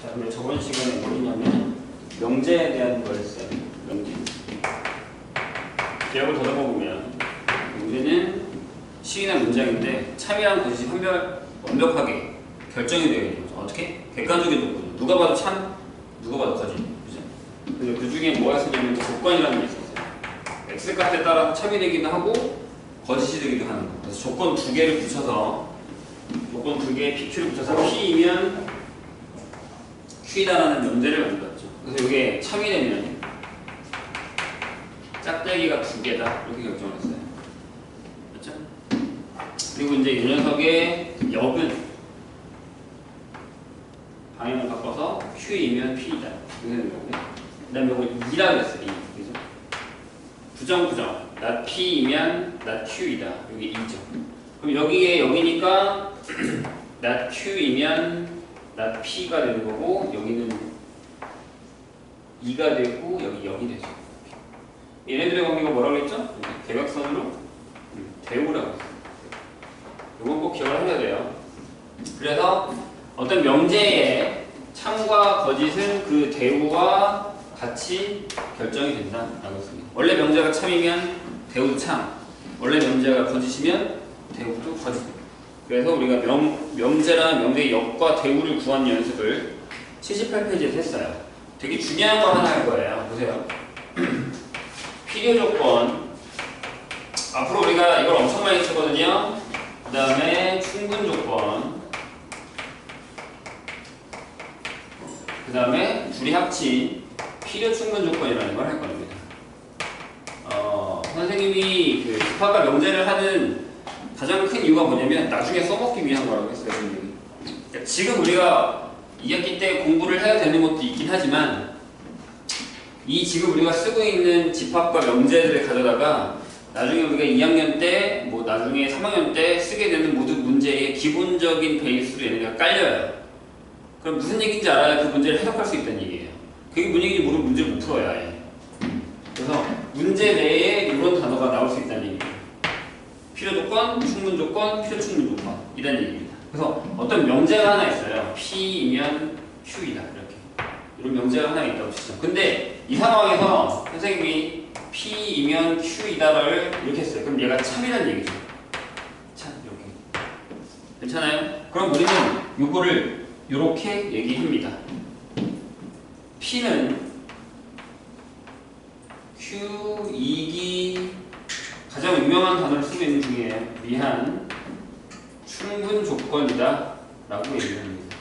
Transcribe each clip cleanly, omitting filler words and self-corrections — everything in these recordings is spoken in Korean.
자, 그럼 저번 시간에 뭐냐면 명제에 대한 걸 했어요. 명제. 기억을 더듬어 보면 명제는 시이나 문장인데 참이랑 거짓이 완벽하게 결정이 되어 있는 거죠. 어떻게? 객관적인 조건. 누가 봐도 참, 누가 봐도 거짓. 그죠? 그래서 그 중에 뭐가 있었냐면 조건이라는 게 있었어요. X 값에 따라서 참이 되기도 하고 거짓이 되기도 하는 거. 그래서 조건 두 개를 붙여서 조건 두 개의 PQ를 붙여서 P이면 Q이다라는 명제를 만들었죠. 그래서 이게 참이 되면 짝대기가 두 개다 이렇게 결정을 했어요. 그렇죠? 그리고 이제 이 녀석의 역은 방향을 바꿔서 Q이면 P이다 이렇게 되는 거고요. 그 다음에 이걸 2라고 했어요. 2. 그죠? 부정. not P이면 not Q이다. 여기 2죠. 그럼 여기에 여기니까 not Q이면 not P가 되는 거고 여기는 2가 되고 여기 0이 되죠. 얘네들의 관계가 뭐라고 했죠? 대각선으로 대우라고 했어요. 이건 꼭 기억을 하셔야 돼요. 그래서 어떤 명제의 참과 거짓은 그 대우와 같이 결정이 된다라고 했습니다. 원래 명제가 참이면 대우도 참, 원래 명제가 거짓이면 대우도 거짓. 그래서 우리가 명제랑 명제의 역과 대우를 구한 연습을 78페이지에서 했어요. 되게 중요한 거 하나 할 거예요. 보세요. 필요 조건. 앞으로 우리가 이걸 엄청 많이 쓰거든요. 그 다음에 충분 조건. 그 다음에 둘이 합친 필요 충분 조건이라는 걸 할 겁니다. 선생님이 그 집합과 명제를 하는 가장 큰 이유가 뭐냐면 나중에 써먹기 위한 거라고 했어요. 그러니까 지금 우리가 2학기 때 공부를 해야 되는 것도 있긴 하지만 이 지금 우리가 쓰고 있는 집합과 명제들을 가져다가 나중에 우리가 2학년 때, 뭐 나중에 3학년 때 쓰게 되는 모든 문제의 기본적인 베이스로 얘네가 깔려요. 그럼 무슨 얘기인지 알아야 그 문제를 해석할 수 있다는 얘기예요. 그게 무슨 얘기인지 모르면 문제를 못 풀어요. 아예. 그래서 문제 내에 이런 단어가 나올 수 있다는 얘기예요. 필요 조건, 충분 조건, 필요 충분 조건 이라는 얘기입니다. 그래서 어떤 명제가 하나 있어요. P이면 Q이다 이렇게 이런 명제가 하나 있다고 치죠. 근데 이 상황에서 선생님이 P이면 Q이다를 이렇게 했어요. 그럼 얘가 참이라는 얘기죠. 참 이렇게 괜찮아요? 그럼 우리는 이거를 이렇게 얘기합니다. P는 Q2기 가장 유명한 단어를 쓰고 있는 중에 위한 충분 조건이다 라고 얘기를 합니다.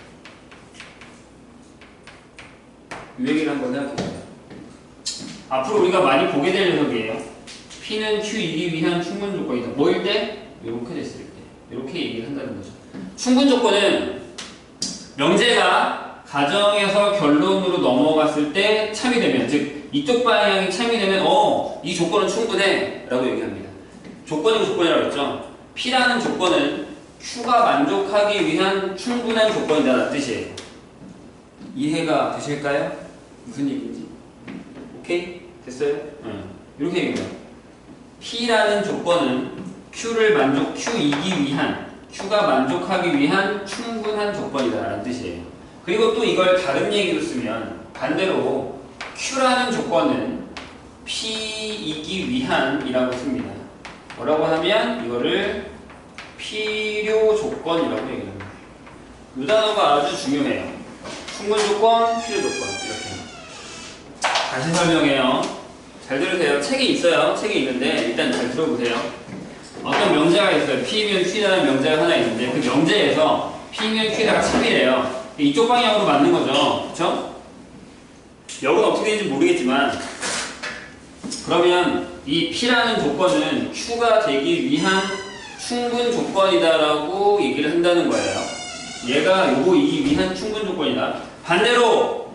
이 얘기를 한번 해볼게요. 앞으로 우리가 많이 보게 될 녀석이에요. P는 Q2기 위한 충분 조건이다. 뭐일 때? 이렇게 됐을 때. 이렇게 얘기를 한다는 거죠. 충분 조건은 명제가 가정에서 결론으로 넘어갔을 때 참이 되면, 즉 이쪽 방향이 참이 되면 이 조건은 충분해 라고 얘기합니다. 조건이고 조건이라고 했죠. P라는 조건은 Q가 만족하기 위한 충분한 조건이다 라는 뜻이에요. 이해가 되실까요? 무슨 얘기인지? 오케이? 됐어요? 이렇게 얘기해요. P라는 조건은 Q이기 위한, Q가 만족하기 위한 충분한 조건이다 라는 뜻이에요. 그리고 또 이걸 다른 얘기로 쓰면 반대로 Q라는 조건은 P이기 위한 이라고 씁니다. 뭐라고 하면 이거를 필요 조건이라고 얘기합니다. 이 단어가 아주 중요해요. 충분 조건, 필요 조건 이렇게. 다시 설명해요. 잘 들으세요. 책에 있어요. 책에 있는데 일단 잘 들어보세요. 어떤 명제가 있어요. P면 Q라는 명제가 하나 있는데 그 명제에서 P면 Q가 참이래요. 이쪽 방향으로 맞는 거죠. 그쵸? 역은 어떻게 되는지 모르겠지만 그러면 이 P라는 조건은 Q가 되기 위한 충분 조건이다라고 얘기를 한다는 거예요. 얘가 요거이기 위한 충분 조건이다. 반대로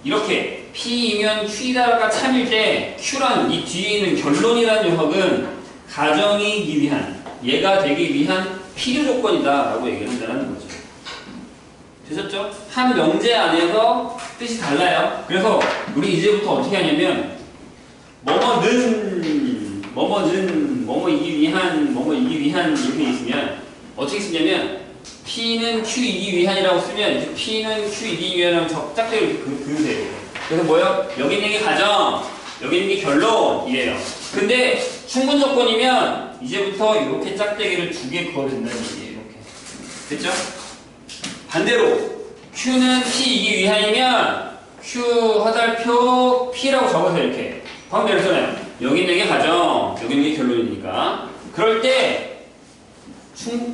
이렇게 P이면 Q이다가 참일 때 Q라는 이 뒤에 있는 결론이라는 녀석은 가정이기 위한, 얘가 되기 위한 필요 조건이다라고 얘기를 한다는 거죠. 되셨죠? 한 명제 안에서 뜻이 달라요. 그래서 우리 이제부터 어떻게 하냐면 뭐뭐이기 위한 이렇게 있으면 어떻게 쓰냐면 P는 Q이기 위한이라고 쓰면 이제 P는 Q이기 위한이라고 짝대기 이렇게 그으세요. 그래서 뭐예요? 여기 있는 게 가정, 여기 있는 게 결론이에요. 근데 충분 조건이면 이제부터 이렇게 짝대기를 두 개 그어도 된다는 얘기예요. 이렇게. 됐죠? 반대로 Q는 P이기 위한이면 Q 화살표 P라고 적어서 이렇게. 방금 그랬잖아요. 여기 있는 게 가정, 여기 있는 게 결론이니까. 그럴 때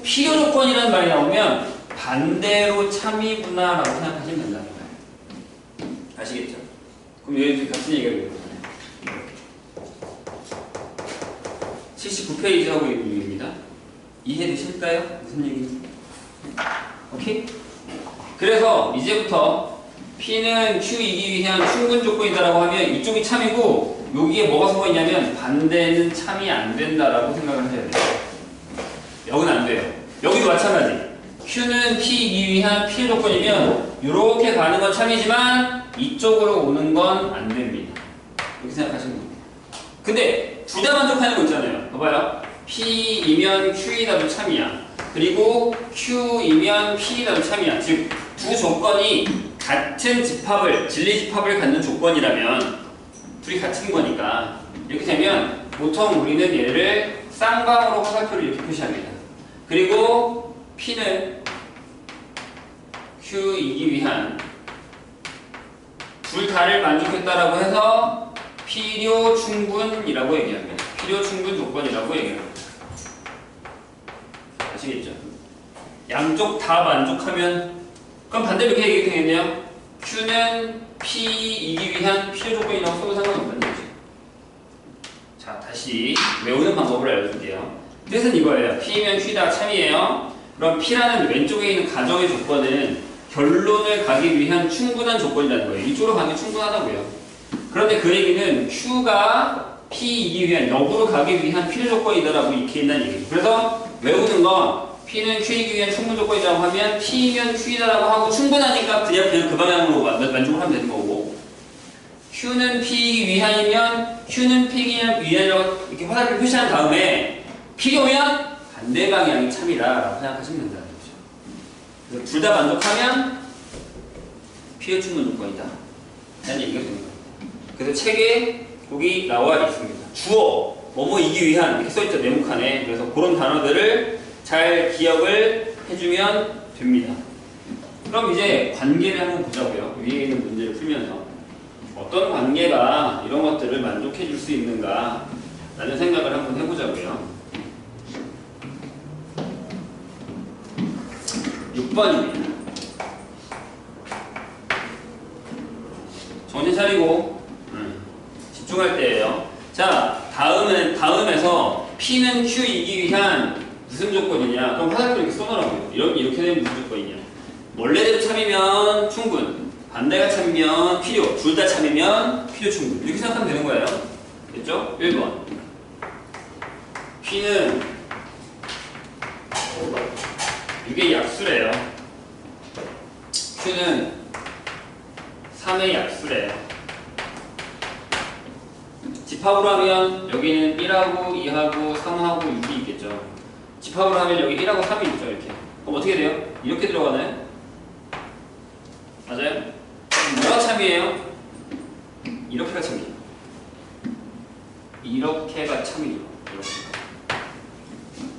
필요 조건이라는 말이 나오면 반대로 참이구나라고 생각하시면 된다는 거예요. 아시겠죠? 그럼 여기 같은 얘기가 되거든요. 79페이지 하고 있는 중입니다. 이해되실까요? 무슨 얘기인지? 오케이? 그래서 이제부터 P는 Q이기 위한 충분 조건이다라고 하면 이쪽이 참이고 여기에 뭐가 숨어있냐면 반대는 참이 안 된다라고 생각을 하셔야 돼요. 여기는 안 돼요. 여기도 마찬가지. Q는 P이기 위한 필요 조건이면 이렇게 가는 건 참이지만 이쪽으로 오는 건 안 됩니다. 이렇게 생각하시면 됩니다. 근데 둘 다 만족하는 거 있잖아요. 봐봐요. P이면 Q이다도 참이야. 그리고 Q이면 P이다도 참이야. 즉 두 조건이 같은 집합을, 진리 집합을 갖는 조건이라면 둘이 같은 거니까 이렇게 되면 보통 우리는 얘를 쌍방으로 화살표를 이렇게 표시합니다. 그리고 P는 Q이기 위한 둘 다를 만족했다라고 해서 필요 충분이라고 얘기합니다. 필요 충분 조건이라고 얘기합니다. 아시겠죠? 양쪽 다 만족하면 그럼 반대로 이렇게 얘기해도 되겠네요. Q는 P이기 위한 필요 조건이라고 써도 상관없다는 거지. 자, 다시 외우는 방법을 알려줄게요. 뜻은 이거예요. P면 Q다 참이에요. 그럼 P라는 왼쪽에 있는 가정의 조건은 결론을 가기 위한 충분한 조건이라는 거예요. 이쪽으로 가기 충분하다고요. 그런데 그 얘기는 Q가 P이기 위한, 역으로 가기 위한 필요 조건이다라고 이렇게 있다는 얘기예요. 그래서 외우는 건 P는 Q이기 위한 충분 조건이라고 하면 P면 Q이다라고 하고 충분하니까 그냥 그 방향으로 만족을 하면 되는 거고, Q는 P이기 위한이면 Q는 P이기 위한이라고 이렇게 화살표 표시한 다음에 필요면 반대 방향이 참이다라고 생각하시면 된다는 거죠. 그래서 둘 다 만족하면 필요 충분 조건이다 라는 얘기가 되는 거예요. 그래서 책에 거기 나와 있습니다. 주어 뭐뭐이기 위한 이렇게 써있죠. 네모칸에. 그래서 그런 단어들을 잘 기억을 해주면 됩니다. 그럼 이제 관계를 한번 보자고요. 위에 있는 문제를 풀면서 어떤 관계가 이런 것들을 만족해 줄 수 있는가 라는 생각을 한번 해보자고요. 6번입니다. 정신 차리고 집중할 때예요. 자, 다음에서 P는 Q이기 위한 무슨 조건이냐? 그럼 화살표 이렇게 써놓으라고요. 이렇게 되면 무슨 조건이냐? 원래대로 참이면 충분, 반대가 참이면 필요, 둘 다 참이면 필요 충분. 이렇게 생각하면 되는 거예요. 됐죠? 1번. P는 이게 약수래요. Q는 3의 약수래요. 집합으로 하면 여기는 1하고 2하고 3하고 6이 있겠죠. 집합으로 하면 여기 1하고 3이 있죠. 이렇게. 그럼 어떻게 돼요? 이렇게 들어가나요? 맞아요? 뭐가 참이에요? 이렇게가 참이에요. 이렇게가 참이죠.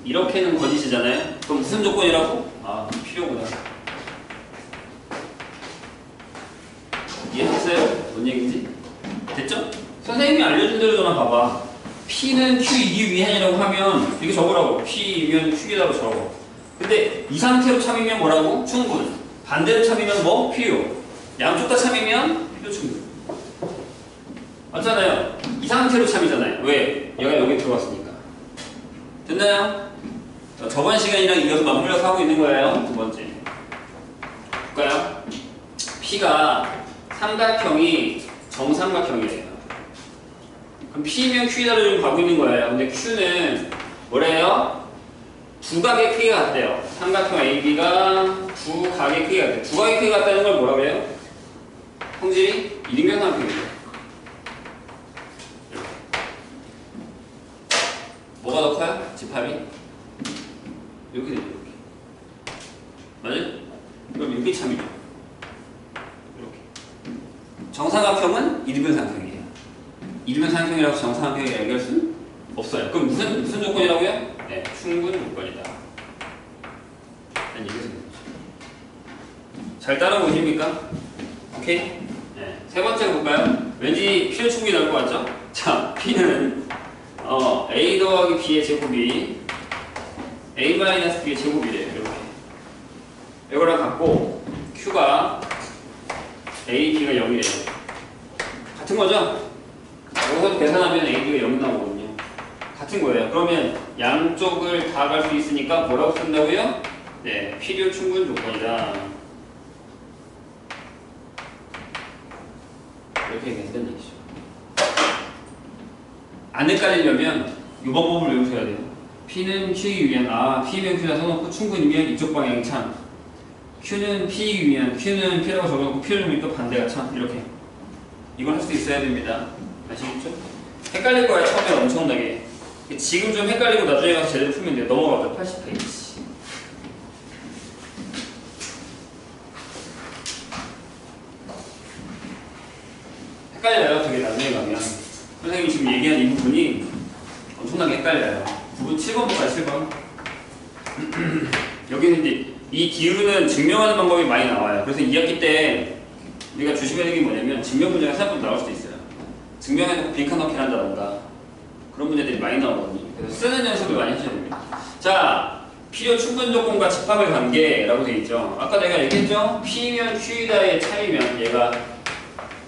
이렇게는 거짓이잖아요. 그럼 무슨 조건이라고? 아, 필요구나. 이해했어요? 뭔 얘기인지? 됐죠? 선생님이 알려준 대로 전화 봐봐. P는 Q이기 위한이라고 하면 이렇게 적으라고. P이면 Q이라고 적어. 근데 이 상태로 참이면 뭐라고? 충분. 반대로 참이면 뭐? 필요. 양쪽 다 참이면 필요 충분. 맞잖아요. 이 상태로 참이잖아요. 왜? 얘가 여기 들어왔으니까. 됐나요? 저번 시간이랑 이어서 맞물려서 하고 있는 거예요. 두 번째. 볼까요? P가 삼각형이 정삼각형이래요. 그럼 P면 Q이다로 지금 가고 있는 거예요. 근데 Q는 뭐래요? 두 각의 크기가 같대요. 삼각형 AB가 두 각의 크기가 같대요. 두 각의 크기가 같다는 걸 뭐라고 해요? 성질이 1인경 삼각형이죠. 뭐가 더 커요? 집합이? 이렇게 되죠. 이렇게. 맞아요? 그럼 이게 참이죠. 이렇게. 정사각형은 이등변삼각형이에요. 이등변삼각형이라고 정사각형을 얘기할 수는 없어요. 그럼 무슨 조건이라고요? 네, 충분 조건이다. 잘 따라오십니까? 오케이? 네. 세 번째 볼까요? 왠지 P는 충분히 나올 것 같죠? 자, P는 A 더하기 B의 제곱이 A-B의 제곱이래요. 이렇게. 이거랑 같고 Q가 A, B가 0이래요. 같은 거죠? 여기서 계산하면 A, B가 0 나오거든요. 같은 거예요. 그러면 양쪽을 다 갈 수 있으니까 뭐라고 쓴다고요? 네, 필요 충분 조건이다. 이렇게 얘기했던 얘기죠. 안 헷갈리려면 이 방법을 외우셔야 돼요. P는 Q이기 위한 P면 Q다 써놓고 충분이면 이쪽 방향이 참, Q는 P이기 위한 Q는 P라고 적어놓고 P를 또 반대가 참, 이렇게 이걸 할 수 있어야 됩니다. 아시겠죠? 헷갈릴 거예요. 처음에 엄청나게. 지금 좀 헷갈리고 나중에 가서 제대로 풀면 돼요. 넘어가죠. 80페이지. 헷갈려요. 되게 나중에 가면. 선생님이 지금 얘기한 이 부분이 엄청나게 헷갈려요. 부분 7번 볼까요? 7번. 여기는 이제 이 기울는 증명하는 방법이 많이 나와요. 그래서 2학기 때 우리가 조심해야 되는 게 뭐냐면 증명 문제가 생각보다 나올 수도 있어요. 증명해놓고 빈칸 넣기를 한다던가 그런 문제들이 많이 나오거든요. 그래서 쓰는 연습을 많이 하셔야 됩니다. 자, 필요 충분 조건과 집합의 관계라고 되어 있죠. 아까 내가 얘기했죠? P면 Q이다의 차이면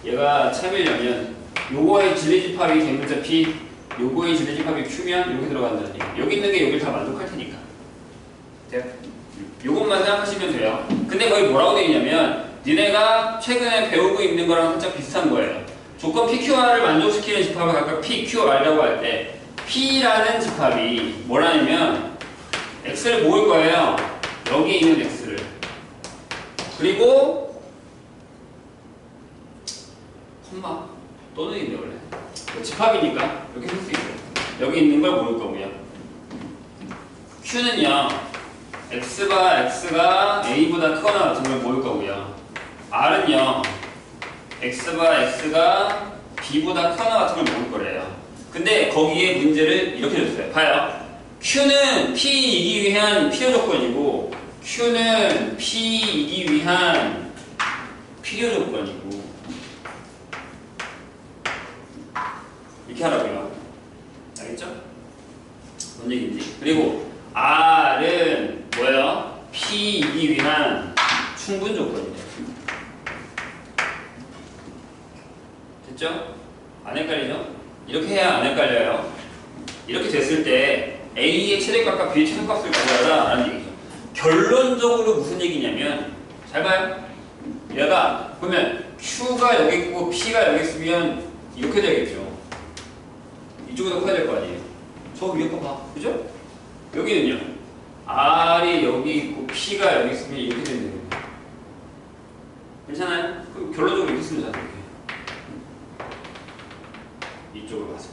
얘가 참이려면 요거의 진리집합이 대문자 P, 요거의 진리집합이 Q면 이렇게 들어간다는 얘기. 여기 있는 게 여기를 다 만족할 테니까. 돼요? 요것만 생각하시면 돼요. 근데 거기 뭐라고 되어 있냐면 니네가 최근에 배우고 있는 거랑 살짝 비슷한 거예요. 조건 PQR을 만족시키는 집합을 각각 PQR이라고 할 때 P라는 집합이 뭐라냐면 X를 모을 거예요. 여기 있는 X를. 그리고 콤마 또는 있네 원래. 집합이니까 이렇게 쓸 수 있어요. 여기 있는 걸 모을 거고요. Q는요. X가 A보다 크거나 같은 걸 모을 거고요. R은요. X가 B보다 크거나 같은 걸 모을 거래요. 근데 거기에 문제를 이렇게 줬어요. 봐요. Q는 P이기 위한 필요 조건이고 Q는 P이기 위한 필요 조건이고 이렇게 하라고요. 알겠죠? 뭔 얘기인지. 그리고 R은 뭐예요? P이기 위한 충분 조건이에요. 됐죠? 안 헷갈리죠? 이렇게 해야 안 헷갈려요. 이렇게 됐을 때 A의 최대값과 B의 최소값을 구하라 라는 얘기죠. 결론적으로 무슨 얘기냐면 잘 봐요. 얘가 그러면 Q가 여기 있고 P가 여기 있으면 이렇게 되겠죠. 이쪽에다 커야 될 거 아니에요. 저 위에 거 봐. 그죠? 여기는요. R이 여기 있고 P가 여기 있으면 이렇게 되는 거예요. 괜찮아요? 그럼 결론적으로 이렇게 쓰면 되잖아요. 이쪽으로 가서.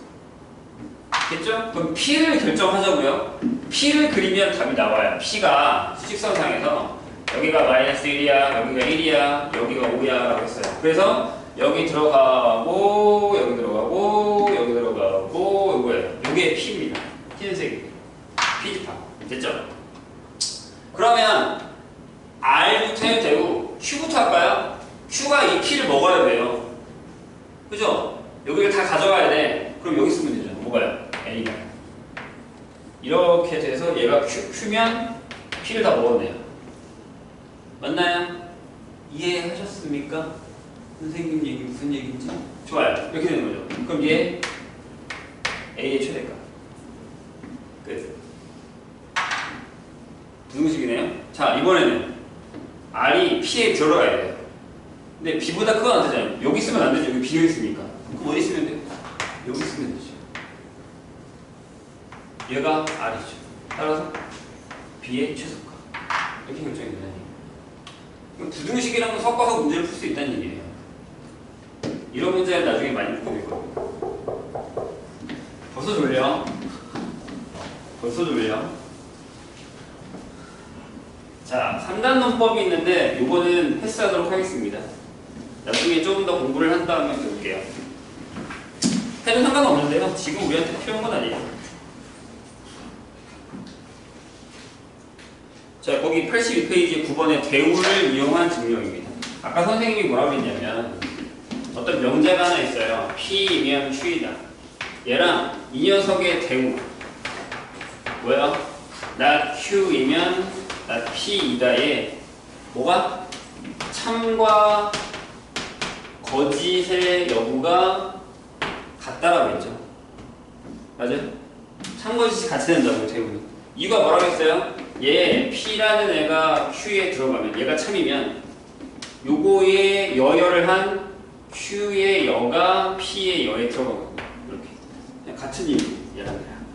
됐죠? 그럼 P를 결정하자고요. P를 그리면 답이 나와요. P가 수직선상에서 여기가 마이너스 1이야, 여기가 1이야, 여기가 5야 라고 했어요. 그래서 여기 들어가고 여기 들어가고 여기 들어가고 이거예요. 이게 P입니다. 흰색이 P집합. 됐죠? 그러면 R부터 해도 되고 Q부터 할까요? Q가 이 P를 먹어야 돼요. 그죠? 여기를 다 가져가야 돼. 그럼 여기 쓰면 되죠. 뭐가요? A가. 이렇게 돼서 얘가 Q면 P를 다 먹었네요. 맞나요? 이해하셨습니까? 선생님 얘기 무슨 얘기인지? 좋아요. 이렇게 되는 거죠. 그럼 얘 A의 최대값. 끝. 무등식이네요. 자, 이번에는 R이 P에 들어가야 돼요. 근데 B보다 크거나 안 되잖아요. 여기 쓰면 안 되죠. 여기 B가 있으니까. 그럼 어디 쓰면 돼요? 여기 쓰면 되죠. 얘가 R이죠. 따라서 B의 최소값. 이렇게 결정이 되는 얘기예요. 부등식이랑 섞어서 문제를 풀 수 있다는 얘기예요. 이런 문제를 나중에 많이 풀게 되거든요. 벌써 졸려? 벌써 졸려? 자, 3단 논법이 있는데 요거는 패스하도록 하겠습니다. 나중에 조금 더 공부를 한 다음에 배울게요. 해도 상관없는데요. 지금 우리한테 필요한 건 아니에요. 자, 거기 82페이지 9번에 대우를 이용한 증명입니다. 아까 선생님이 뭐라고 했냐면 어떤 명제가 하나 있어요. P이면 Q이다. 얘랑 이 녀석의 대우 뭐야? not Q이면 not P이다에 뭐가? 참과 거짓의 여부가 같다라고 했죠. 맞아요? 참 거짓이 같이 된다고 대우는. 이유가 뭐라고 했어요? 얘 P라는 애가 Q에 들어가면 얘가 참이면 요거에 여열을 한 Q의 여가 P의 여에 들어가거든요. 이렇게 그냥 같은 얘기 얘랑 얘랑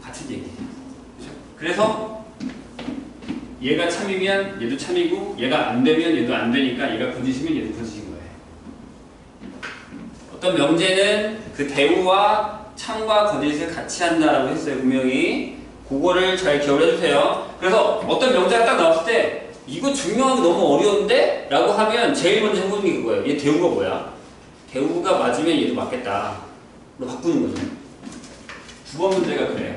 같은 얘기예요. 그래서 얘가 참이면 얘도 참이고 얘가 안 되면 얘도 안 되니까 얘가 거짓이면 얘도 거짓인 거예요. 어떤 명제는 그 대우와 참과 거짓을 같이 한다라고 했어요. 분명히 그거를 잘 기억을 해주세요. 그래서 어떤 명제가 딱 나왔을 때 이거 증명하기 너무 어려운데? 라고 하면 제일 먼저 해보는 게 그거예요. 얘 대우가 뭐야? 대우가 맞으면 얘도 맞겠다 로 바꾸는 거죠. 두 번 문제가 그래요.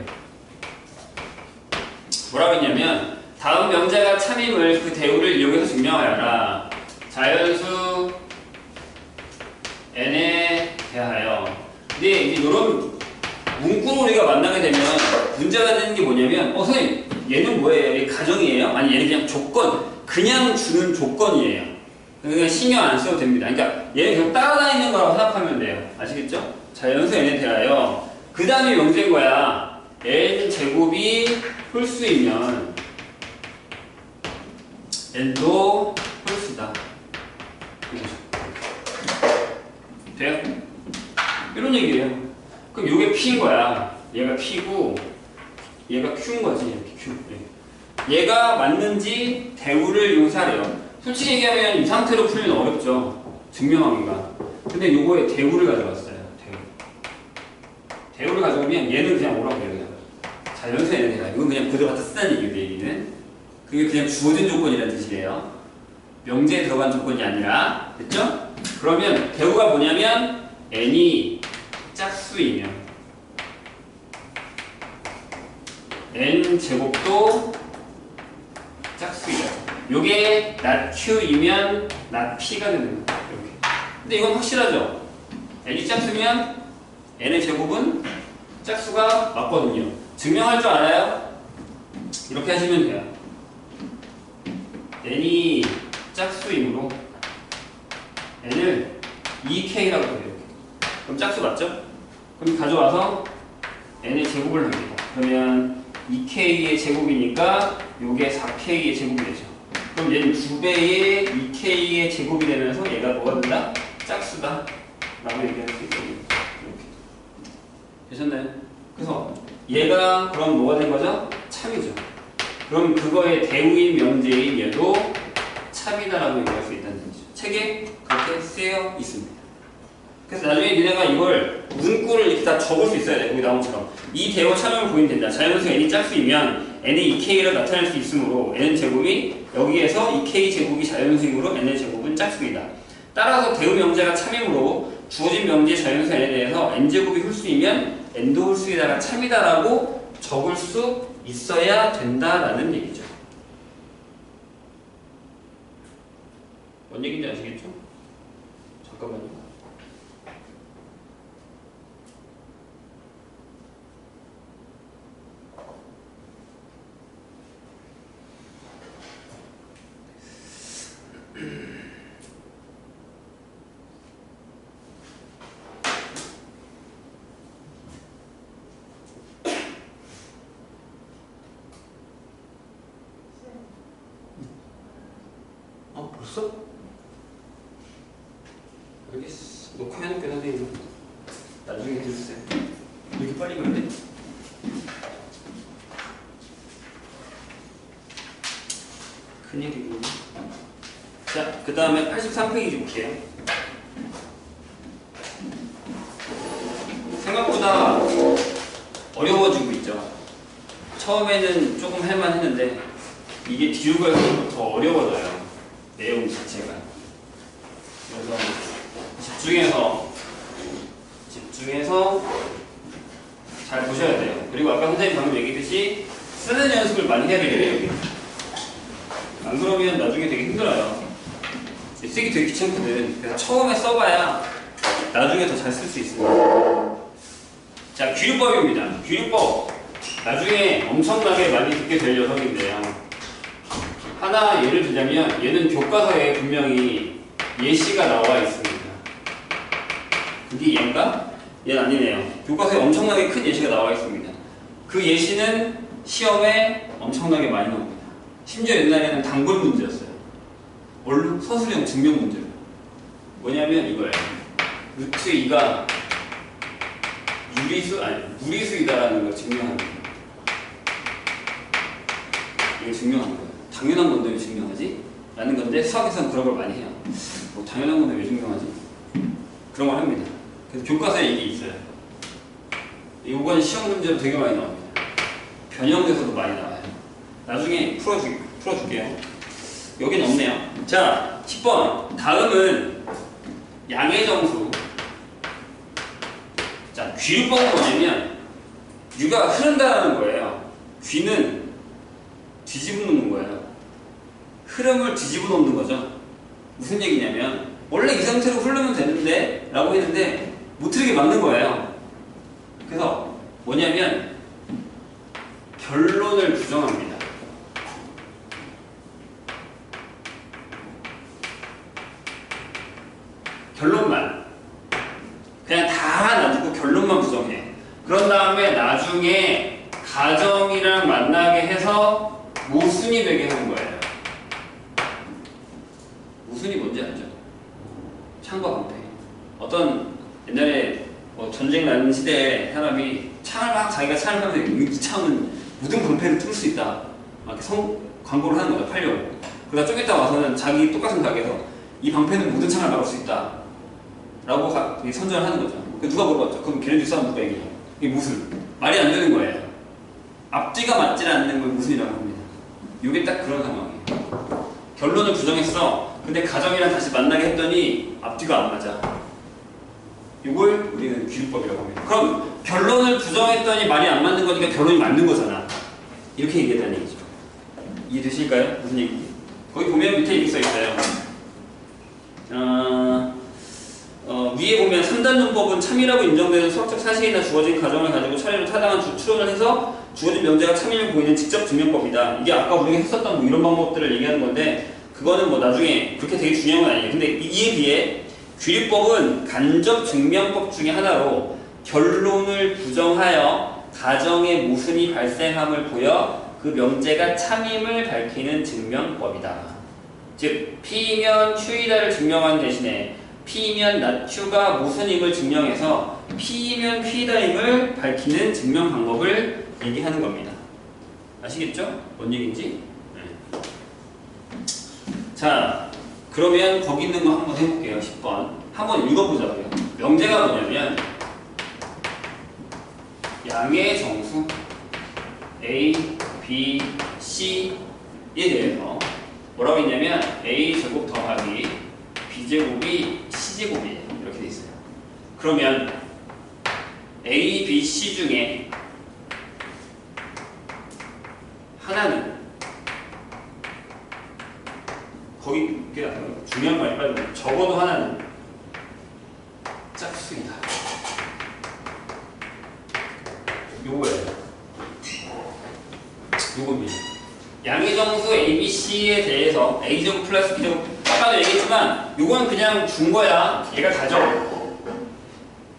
뭐라고 했냐면 다음 명제가 참임을 그 대우를 이용해서 증명하여라. 자연수 n에 대하여. 근데 이제 이런 문구로 우리가 만나게 되면 문제가 되는 게 뭐냐면 선생님 얘는 뭐예요? 얘 가정이에요? 아니 얘는 그냥 조건, 그냥 주는 조건이에요. 그냥 신경 안 써도 됩니다. 그러니까 얘는 계속 따라다니는 거라고 생각하면 돼요. 아시겠죠? 자연수 n에 대하여 그 다음에 명제인 거야. n제곱이 홀수이면 n도 홀수다. 돼요? 이런 얘기예요. 그럼 이게 P인 거야. 얘가 P고 얘가 Q인 거지. 이렇게 Q. 얘가 맞는지 대우를 용사래요. 솔직히 얘기하면 이 상태로 풀면 어렵죠. 증명하기가. 근데 요거에 대우를 가져갔어요. 대우를 가져오면 얘는 그냥 오라고 해요. 그냥. 자연수 n에 대하여. 이건 그냥 그대로 갖다 쓰다는 얘기예요. 이 얘기는. 그게 그냥 주어진 조건이라는 뜻이에요. 명제에 들어간 조건이 아니라. 됐죠? 그러면 대우가 뭐냐면 n이 짝수이면 n제곱도 짝수이다. 요게 not q이면 not p가 되는 거예요. 이렇게. 근데 이건 확실하죠? n이 짝수면 n의 제곱은 짝수가 맞거든요. 증명할 줄 알아요? 이렇게 하시면 돼요. n이 짝수이므로 n을 2k라고 해요. 그럼 짝수 맞죠? 그럼 가져와서 n의 제곱을 합니다. 그러면 2k의 제곱이니까 요게 4k의 제곱이 되죠. 그럼 얘는 2배의 2k의 제곱이 되면서 얘가 뭐가 된다? 짝수다 라고 얘기할 수 있거든요. 이렇게 되셨나요? 그래서 얘가 그럼 뭐가 된 거죠? 참이죠. 그럼 그거의 대우인 명제인 얘도 참이다라고 얘기할 수 있다는 얘기죠. 책에 그렇게 쓰여 있습니다. 그래서 나중에 니네가 이걸 문구를 이렇게 다 적을 수 있어야 돼. 여기 나온 것처럼. 이 대우 참여를 보이면 된다. 자연수 n이 짝수이면 n의 2k를 나타낼 수 있으므로 n은 제곱이 여기에서 2k 제곱이 자연수이므로 n의 제곱은 짝수이다. 따라서 대우 명제가 참이므로 주어진 명제 자연수 n에 대해서 n제곱이 홀수이면 n도 홀수이다가 참이다라고 적을 수 있어야 된다라는 얘기죠. 뭔 얘기인지 아시겠죠? 잠깐만요. 벌써? 알겠어. 놓고 해놓을게, 선생님. 나중에 해주세요. 이렇게 빨리 가야 돼? 큰일이군요. 자, 그 다음에 83페이지 볼게요. 생각보다 어려워지고 있죠. 처음에는 조금 할만했는데 이게 뒤로 갈수록 더 어려워져요. 내용 자체가. 그래서 집중해서 잘 보셔야 돼요. 그리고 아까 선생님 방금 얘기했듯이 쓰는 연습을 많이 해야 되겠네요. 여기. 안 그러면 나중에 되게 힘들어요. 쓰기 되게 귀찮거든. 그래서 처음에 써봐야 나중에 더 잘 쓸 수 있습니다. 자, 귀류법입니다. 귀류법. 나중에 엄청나게 많이 듣게 될 녀석인데요. 하나 예를 들자면 얘는 교과서에 분명히 예시가 나와 있습니다. 그게 얘인가? 얘는 아니네요. 교과서에 엄청나게 큰 예시가 나와 있습니다. 그 예시는 시험에 엄청나게 많이 나옵니다. 심지어 옛날에는 단골 문제였어요. 원룸 서술형 증명 문제로. 뭐냐면 이거예요. 루트 2가 무리수이다라는 걸 증명하는 거예요. 이걸 증명하는 거예요. 당연한 건데 왜 증명하지? 라는 건데 수학에서는 그런 걸 많이 해요. 뭐 당연한 건데 왜 증명하지? 그런 걸 합니다. 그래서 교과서에 이게 있어요. 이건 시험 문제로 되게 많이 나옵니다. 변형돼서도 많이 나와요. 나중에 풀어줄게요. 여긴 없네요. 자, 10번. 다음은 양의 정수. 자, 귀류법은 뭐냐면 유가 흐른다는 거예요. 귀는 뒤집어 놓는 거예요. 흐름을 뒤집어 놓는 거죠. 무슨 얘기냐면 원래 이 상태로 흐르면 되는데 라고 했는데 못 흐르게 막는 거예요. 그래서 뭐냐면 결론을 부정합니다. 결론만 그냥 다 놔두고 결론만 부정해. 그런 다음에 나중에 가정이랑 만나게 해서 모순이 되게 하는 거예요. 모순이 뭔지 알죠? 창과 방패. 어떤 옛날에 뭐 전쟁 나는 시대에 사람이 자기가 창을 하면서 이 창은 모든 방패를 뚫을 수 있다. 막 이렇게 광고를 하는 거죠. 팔려고. 그러다 좀 이따 와서는 자기 똑같은 가게에서 이 방패는 모든 창을 막을 수 있다. 라고 선전을 하는 거죠. 누가 물어봤죠? 그럼 걔네들 싸움 누가 얘기해요? 이게 무슨? 말이 안 되는 거예요. 앞뒤가 맞지 않는 걸 무슨이라고 합니다. 이게 딱 그런 상황이에요. 결론을 부정했어. 근데 가정이랑 다시 만나게 했더니 앞뒤가 안 맞아. 이걸 우리는 귀류법이라고 합니다. 그럼 결론을 부정했더니 말이 안 맞는 거니까 결론이 맞는 거잖아. 이렇게 얘기했다는 얘기죠. 이해되실까요? 무슨 얘기인지? 거기 보면 밑에 이렇게 써있어요. 위에 보면 3단 논법은 참이라고 인정되는 수학적 사실이나 주어진 가정을 가지고 차례로 타당한 추론을 해서 주어진 명제가 참임을 보이는 직접 증명법이다. 이게 아까 우리가 했었던 뭐 이런 방법들을 얘기하는 건데 그거는 뭐 나중에 그렇게 되게 중요한 건 아니에요. 근데 이에 비해 귀류법은 간접 증명법 중에 하나로 결론을 부정하여 가정의 모순이 발생함을 보여 그 명제가 참임을 밝히는 증명법이다. 즉 P면 Q이다를 증명하는 대신에 P면 나Q가 모순임을 증명해서 P면 Q이다임을 밝히는 증명 방법을 얘기하는 겁니다. 아시겠죠? 뭔 얘기인지? 네. 자, 그러면 거기 있는 거 한번 해볼게요. 10번. 한번 읽어보자고요. 명제가 뭐냐면 양의 정수 A, B, C에 대해서 뭐라고 했냐면 A제곱 더하기 B제곱이 C제곱이에요. 이렇게 돼 있어요. 그러면 A, B, C 중에 하나는 거기 중요한 말이 빨리 적어도 하나는 짝수이다. 요거예요. 요겁니다. 양의 정수 A, B, C에 대해서 A제곱 플러스 B제곱 아까도 얘기했지만 요건 그냥 준 거야. 얘가 가져.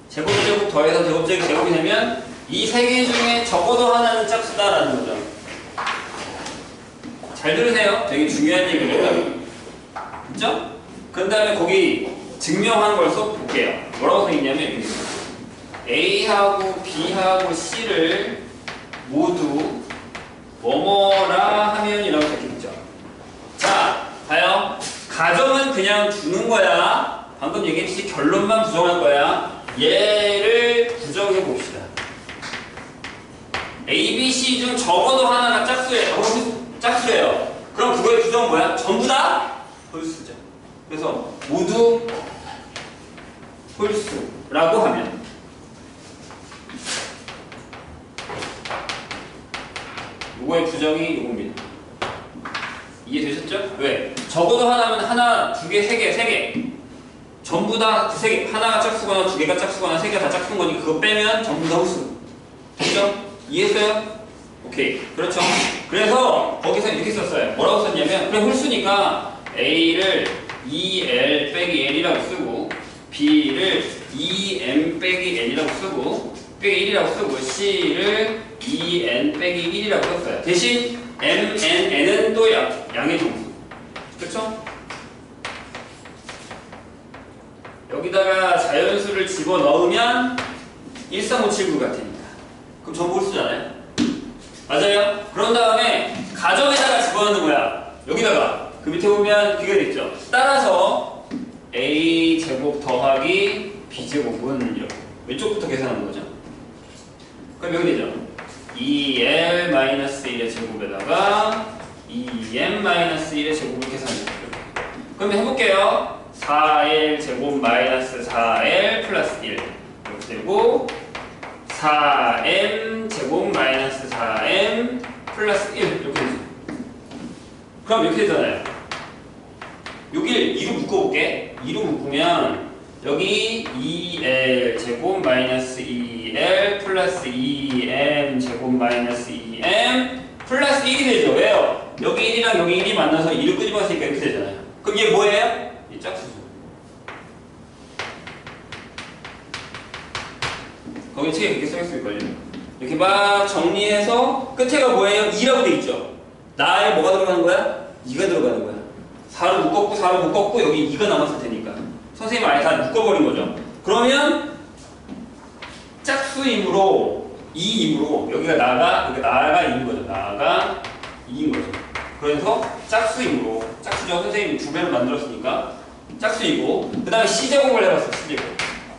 제곱, 제곱 더해서 제곱, 제곱, 제곱이 되면 이 세 개 중에 적어도 하나는 짝수다라는 거죠. 잘 들으세요. 되게 중요한 얘기니까. 그죠? 그 다음에 거기 증명한 걸 써볼게요. 뭐라고 써있냐면 A하고 B하고 C를 모두 뭐뭐라 하면이라고 적혀있죠. 자, 봐요. 가정은 그냥 두는 거야. 방금 얘기했듯이 결론만 부정할 거야. 얘를 부정해 봅시다. A, B, C 중 적어도 하나가 짝수예요. 짝수예요. 그럼 그거의 규정은 뭐야? 전부 다 홀수죠. 그래서 모두 홀수라고 하면 요거의 규정이 요겁니다. 이해되셨죠? 왜? 적어도 하나면 하나, 두 개, 세 개, 세 개. 전부 다 세 개. 하나가 짝수거나 두 개가 짝수거나 세 개가 다 짝수인 거니 그거 빼면 전부 다 홀수. 됐죠? 이해했어요? 오케이. 그렇죠. 그래서 거기서 이렇게 썼어요. 뭐라고 썼냐면 그래 홀수니까 A를 2L 빼기 L이라고 쓰고 B를 2M 빼기 N이라고 쓰고 빼기 1이라고 쓰고 C를 2N 빼기 1이라고 썼어요. 대신 M, N, N은 또 양의 정수. 그쵸? 여기다가 자연수를 집어넣으면 13579 같으니까. 그럼 전부 홀수잖아요? 맞아요? 그런 다음에 가정에다가 집어넣는 거야. 여기다가. 그 밑에 보면 비교됐죠? 따라서 A제곱 더하기 B제곱은 이렇게. 왼쪽부터 계산하는 거죠? 그럼 여기 되죠? 2L-1의 제곱에다가 2M-1의 제곱을 계산해볼게요. 그럼 해볼게요. 4L 제곱 마이너스 4L 플러스 1 이렇게 되고 4M 제곱 마이너스 4M 플러스 1 이렇게 되죠. 그럼 이렇게 되잖아요. 여길 2로 묶어볼게. 2로 묶으면 여기 2L 제곱 마이너스 2L 플러스 2M 제곱 마이너스 2M 플러스 1이 되죠. 왜요? 여기 1이랑 여기 1이 만나서 2를 끄집어냈으니까 이렇게 되잖아요. 그럼 얘 뭐예요? 이 짝수죠. 거기 책에 그렇게 써있을걸요. 이렇게 막 정리해서 끝에가 뭐예요? 2라고 돼 있죠. 나에 뭐가 들어가는 거야? 2가 들어가는 거야. 4로 묶었고 4로 묶었고 여기 2가 남았을 테니까 선생님 아예 다 묶어버린 거죠. 그러면 짝수이므로 2이므로 여기가 나가 2인 거죠. 나가 2인 거죠. 그래서 짝수이므로 짝수죠. 선생님이 두 배로 만들었으니까 짝수이고 그 다음에 C제곱을 해봤어. C제곱.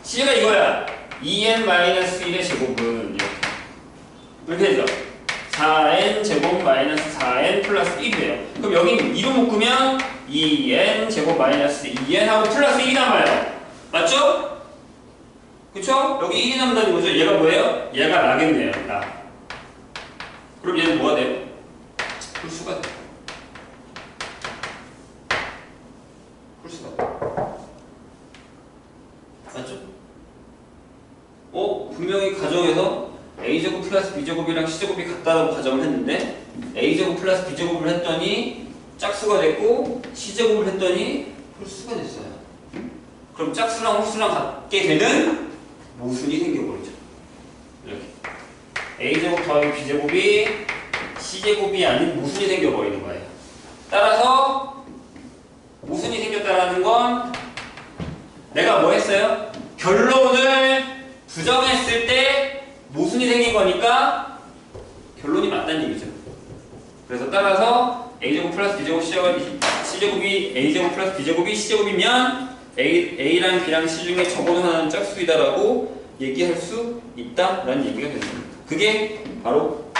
C가 이거야. 2n-1의 제곱은 이렇게 되죠. 4n 제곱 마이너스 4n 플러스 1이 돼요. 그럼 여기 2로 묶으면 2n 제곱 마이너스 2n 하고 플러스 1이 남아요. 맞죠? 그쵸? 여기 1이 남는다는 거죠. 얘가 뭐예요? 얘가 나겠네요. 나. 그럼 얘는 뭐가 돼요? 홀수가 돼요. 홀수가 돼요. 맞죠? 분명히 가정에서 A제곱 플러스 B제곱이랑 C제곱이 같다고 가정을 했는데 A제곱 플러스 B제곱을 했더니 짝수가 됐고 C제곱을 했더니 홀수가 됐어요. 그럼 짝수랑 홀수랑 같게 되는 모순이 생겨버리죠. 이렇게 A제곱 더하기 B제곱이 C제곱이 아닌 모순이 생겨버리는 거예요. 따라서 모순이 생겼다는 건 내가 뭐 했어요? 결론을 부정했을 때 모순이 생긴 거니까 결론이 맞다는 얘기죠. 그래서 따라서 A제곱 플러스 B제곱 C제곱이 A제곱 플러스 B제곱이 C제곱이면 A랑 B랑 C 중에 적어도 하나는 짝수이다라고 얘기할 수 있다라는 얘기가 되는 겁니다. 그게 바로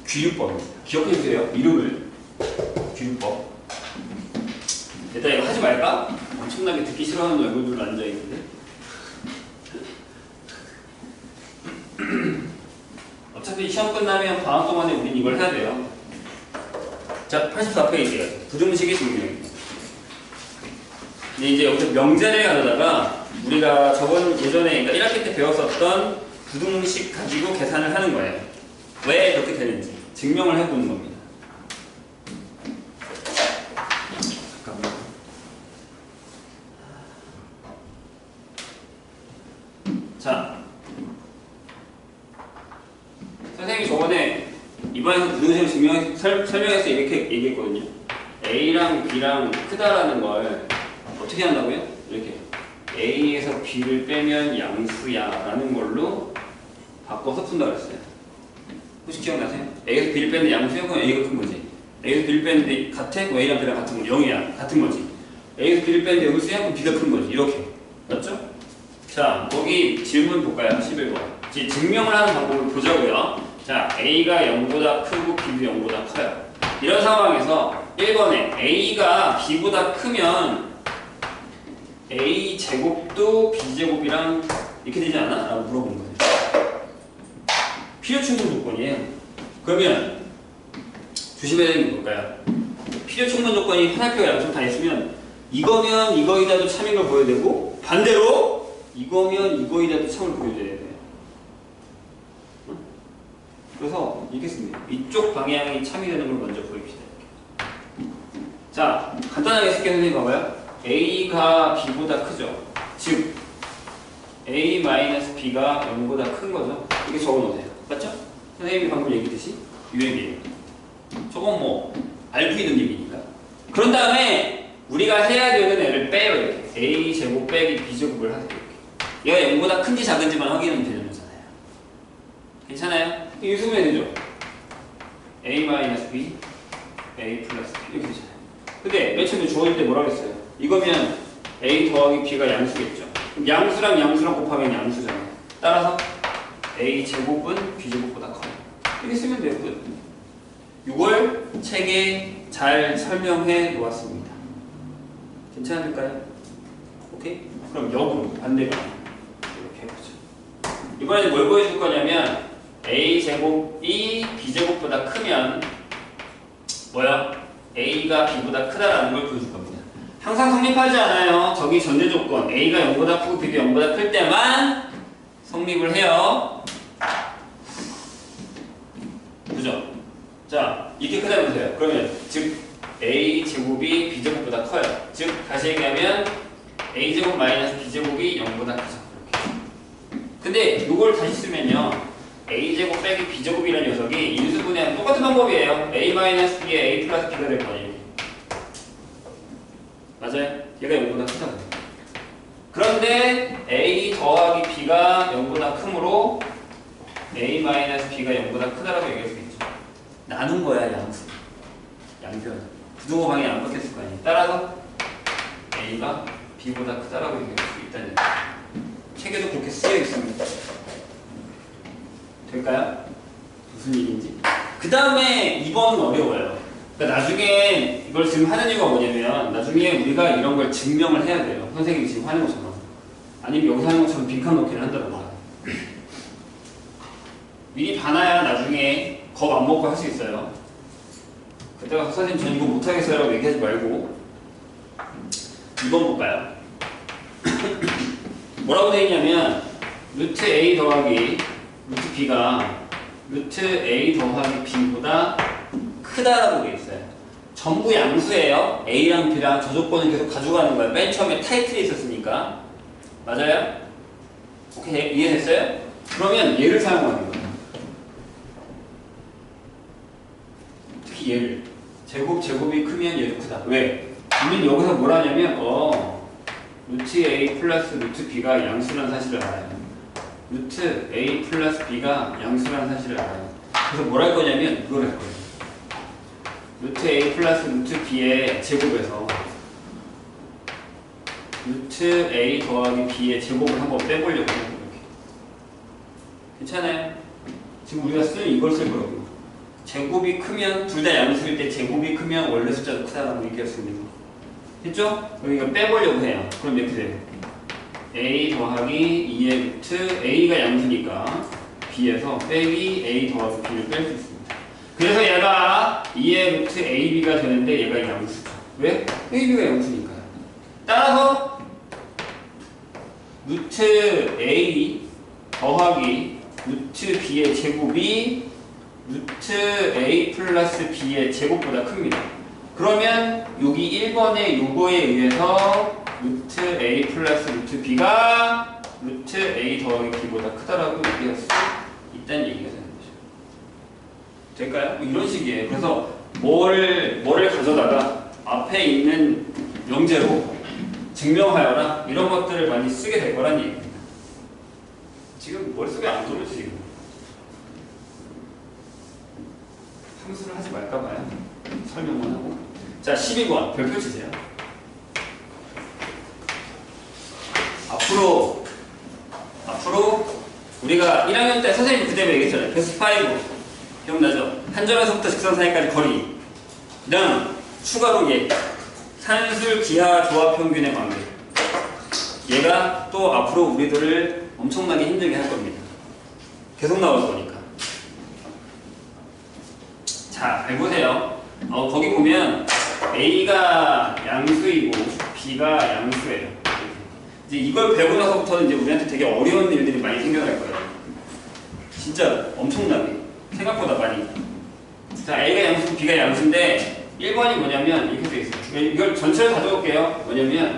귀류법입니다. 기억해주세요. 이름을 귀류법. 일단 이거 하지 말까? 엄청나게 듣기 싫어하는 얼굴들로 앉아있는데 어차피 시험 끝나면 방학 동안에 우린 이걸 해야 돼요. 자, 84페이지에요. 부등식의 증명입니다. 근데 이제 여기서 명제를 가져다가 우리가 저번 예전에 그러니까 1학기 때 배웠었던 부등식 가지고 계산을 하는 거예요. 왜 이렇게 되는지 증명을 해보는 겁니다. 잠깐만. 자, 선생님이 저번에 이번에서 부등식을 설명해서 이렇게 얘기했거든요. A랑 B랑 크다라는 걸 어떻게 한다고요? 이렇게 A에서 B를 빼면 양수야 라는 걸로 바꿔서 푼다고 했어요. 혹시 기억나세요? A에서 B를 빼는 양수야? 그럼 A가 큰 거지. A에서 B를 빼는데 같아? 그럼 A랑 B랑 같은 거 0이야. 같은 거지. A에서 B를 빼는데 여기수야? 그럼 B가 큰 거지. 이렇게. 맞죠? 자, 거기 질문 볼까요? 11번. 증명을 하는 방법을 보자고요. 자, A가 0보다 크고 B도 0보다 커요. 이런 상황에서 1번에 a가 b보다 크면 a 제곱도 b 제곱이랑 이렇게 되지 않아? 라고 물어본 거예요. 필요 충분 조건이에요. 그러면 조심해야 되는 게 뭘까요? 필요 충분 조건이 하나표가 양쪽 다 있으면 이거면 이거이다도 참인 걸 보여야 되고, 반대로 이거면 이거이다도 참을 보여줘야 돼요. 그래서 이렇게 씁니다. 이쪽 방향이 참이 되는 걸 먼저 보입시다. 자, 간단하게 쓸게요. 선생님 봐봐요. a가 b보다 크죠. 즉 a-b가 0보다 큰 거죠. 이게 적어놓으세요. 맞죠? 선생님이 방금 얘기했듯이 유행이에요. 저건 뭐 알고 있는 얘기니까. 그런 다음에 우리가 해야 되는 애를 빼요. 이렇게 a제곱 빼기 b제곱을 하세요. 이렇게. 얘가 0보다 큰지 작은지만 확인하면 되는 거잖아요. 괜찮아요? 유수면 되죠? a-b, a 플러스 b 이렇게 되잖아요. 근데 맨 처음에 주어질 때 뭐라 그랬어요? 이거면 a 더하기 b가 양수겠죠. 그럼 양수랑 양수랑 곱하면 양수잖아요. 따라서 a 제곱은 b 제곱보다 커요. 이렇게 쓰면 돼요. 끝. 이걸 책에 잘 설명해 놓았습니다. 괜찮을까요? 오케이? 그럼 역으로 반대로 이렇게 해보죠. 이번에는 뭘 보여줄 거냐면 a 제곱이 b 제곱보다 크면 뭐야? a가 b보다 크다라는 걸 보여줄 겁니다. 항상 성립하지 않아요. 저기 전제 조건 a가 0보다 크고 b도 0보다 클 때만 성립을 해요. 그죠? 자, 이렇게 크다면서요. 그러면 즉 a 제곱이 b 제곱보다 커요. 즉 다시 얘기하면 a 제곱 마이너스 b 제곱이 0보다 크죠. 이렇게. 근데 이걸 다시 쓰면요. a 제곱 빼기 b 제곱이라는 녀석이 인수분해하는 똑같은 방법이에요. a 마이너스 b에 a 플러스 b가 될 거 아니에요. 맞아요? 얘가 0보다 크다고. 그런데 a 더하기 b가 0보다 크므로 a 마이너스 b가 0보다 크다라고 얘기할 수 있죠. 나눈 거야, 양수. 양변. 부등호 방이 안 바뀌었을 거 아니에요. 따라서 a가 b보다 크다라고 얘기할 수 있다는 얘기죠. 책에도 그렇게 쓰여 있습니다. 될까요? 무슨 일인지. 그 다음에 2번은 어려워요. 그러니까 나중에 이걸 지금 하는 이유가 뭐냐면 나중에 우리가 이런 걸 증명을 해야 돼요. 선생님이 지금 하는 것처럼. 아니면 여기서 하는 것처럼 빈칸 넣기를 한다던가. 미리 봐놔야 나중에 겁 안 먹고 할 수 있어요. 그때가 선생님 전 이거 못하겠어요 라고 얘기하지 말고 2번 볼까요? 뭐라고 되어 있냐면 루트 a 더하기 루트 b가 루트 a 더하기 b보다 크다라고 되어 있어요. 전부 양수예요. a랑 b랑 저 조건을 계속 가져가는 거예요. 맨 처음에 타이틀이 있었으니까. 맞아요? 오케이, 이해됐어요? 그러면 얘를 사용하는 거예요. 특히 얘를. 제곱이 크면 얘도 크다. 왜? 우리는 여기서 뭘 하냐면 루트 a 플러스 루트 b가 양수라는 사실을 알아요. 루트 a 플러스 b가 양수라는 사실을 알아요. 그래서 뭘 할 거냐면 이걸 할 거예요. 루트 a 플러스 루트 b의 제곱에서 루트 a 더하기 b의 제곱을 한번 빼보려고 해요. 이렇게. 괜찮아요? 지금 우리가 쓴 이걸 쓸 거라고요. 제곱이 크면 둘 다 양수일 때 제곱이 크면 원래 숫자도 크다라고 얘기했습니다. 됐죠? 여기가 빼보려고 해요. 그럼 이렇게 돼요. a 더하기 2의 루트 a가 양수니까 b에서 빼기 a 더하기 b를 뺄 수 있습니다. 그래서 얘가 2의 루트 ab가 되는데 얘가 양수죠. 왜? ab가 양수니까요. 따라서 루트 a 더하기 루트 b의 제곱이 루트 a 플러스 b의 제곱보다 큽니다. 그러면 여기 1번의 요거에 의해서 루트 a 플러스 루트 b가 루트 a 더하기 b보다 크다라고 얘기할 수 있다는 얘기가 되는 거죠. 될까요? 뭐 이런 식이에요. 그래서 뭐를 가져다가 앞에 있는 명제로 증명하여라 이런 것들을 많이 쓰게 될 거란 얘기입니다. 지금 머릿속에 안 돌지 지금. 함수를 하지 말까봐요. 설명만 하고. 자, 12번 별표 치세요. 앞으로 우리가 1학년 때 선생님 그대로 얘기했잖아요. 베스트 5 기억나죠? 한 점에서부터 직선 사이까지 거리. 그다음 추가로 얘 산술 기하 조합 평균의 관계. 얘가 또 앞으로 우리들을 엄청나게 힘들게 할 겁니다. 계속 나올 거니까. 자, 잘 보세요. 거기 보면 A가 양수이고 B가 양수예요. 이제 이걸 배우고 나서부터는 이제 우리한테 되게 어려운 일들이 많이 생겨날 거예요. 진짜 엄청나게. 생각보다 많이. 자, A가 양수, B가 양수인데 1번이 뭐냐면 이렇게 돼 있어요. 이걸 전체를 다 적을게요. 뭐냐면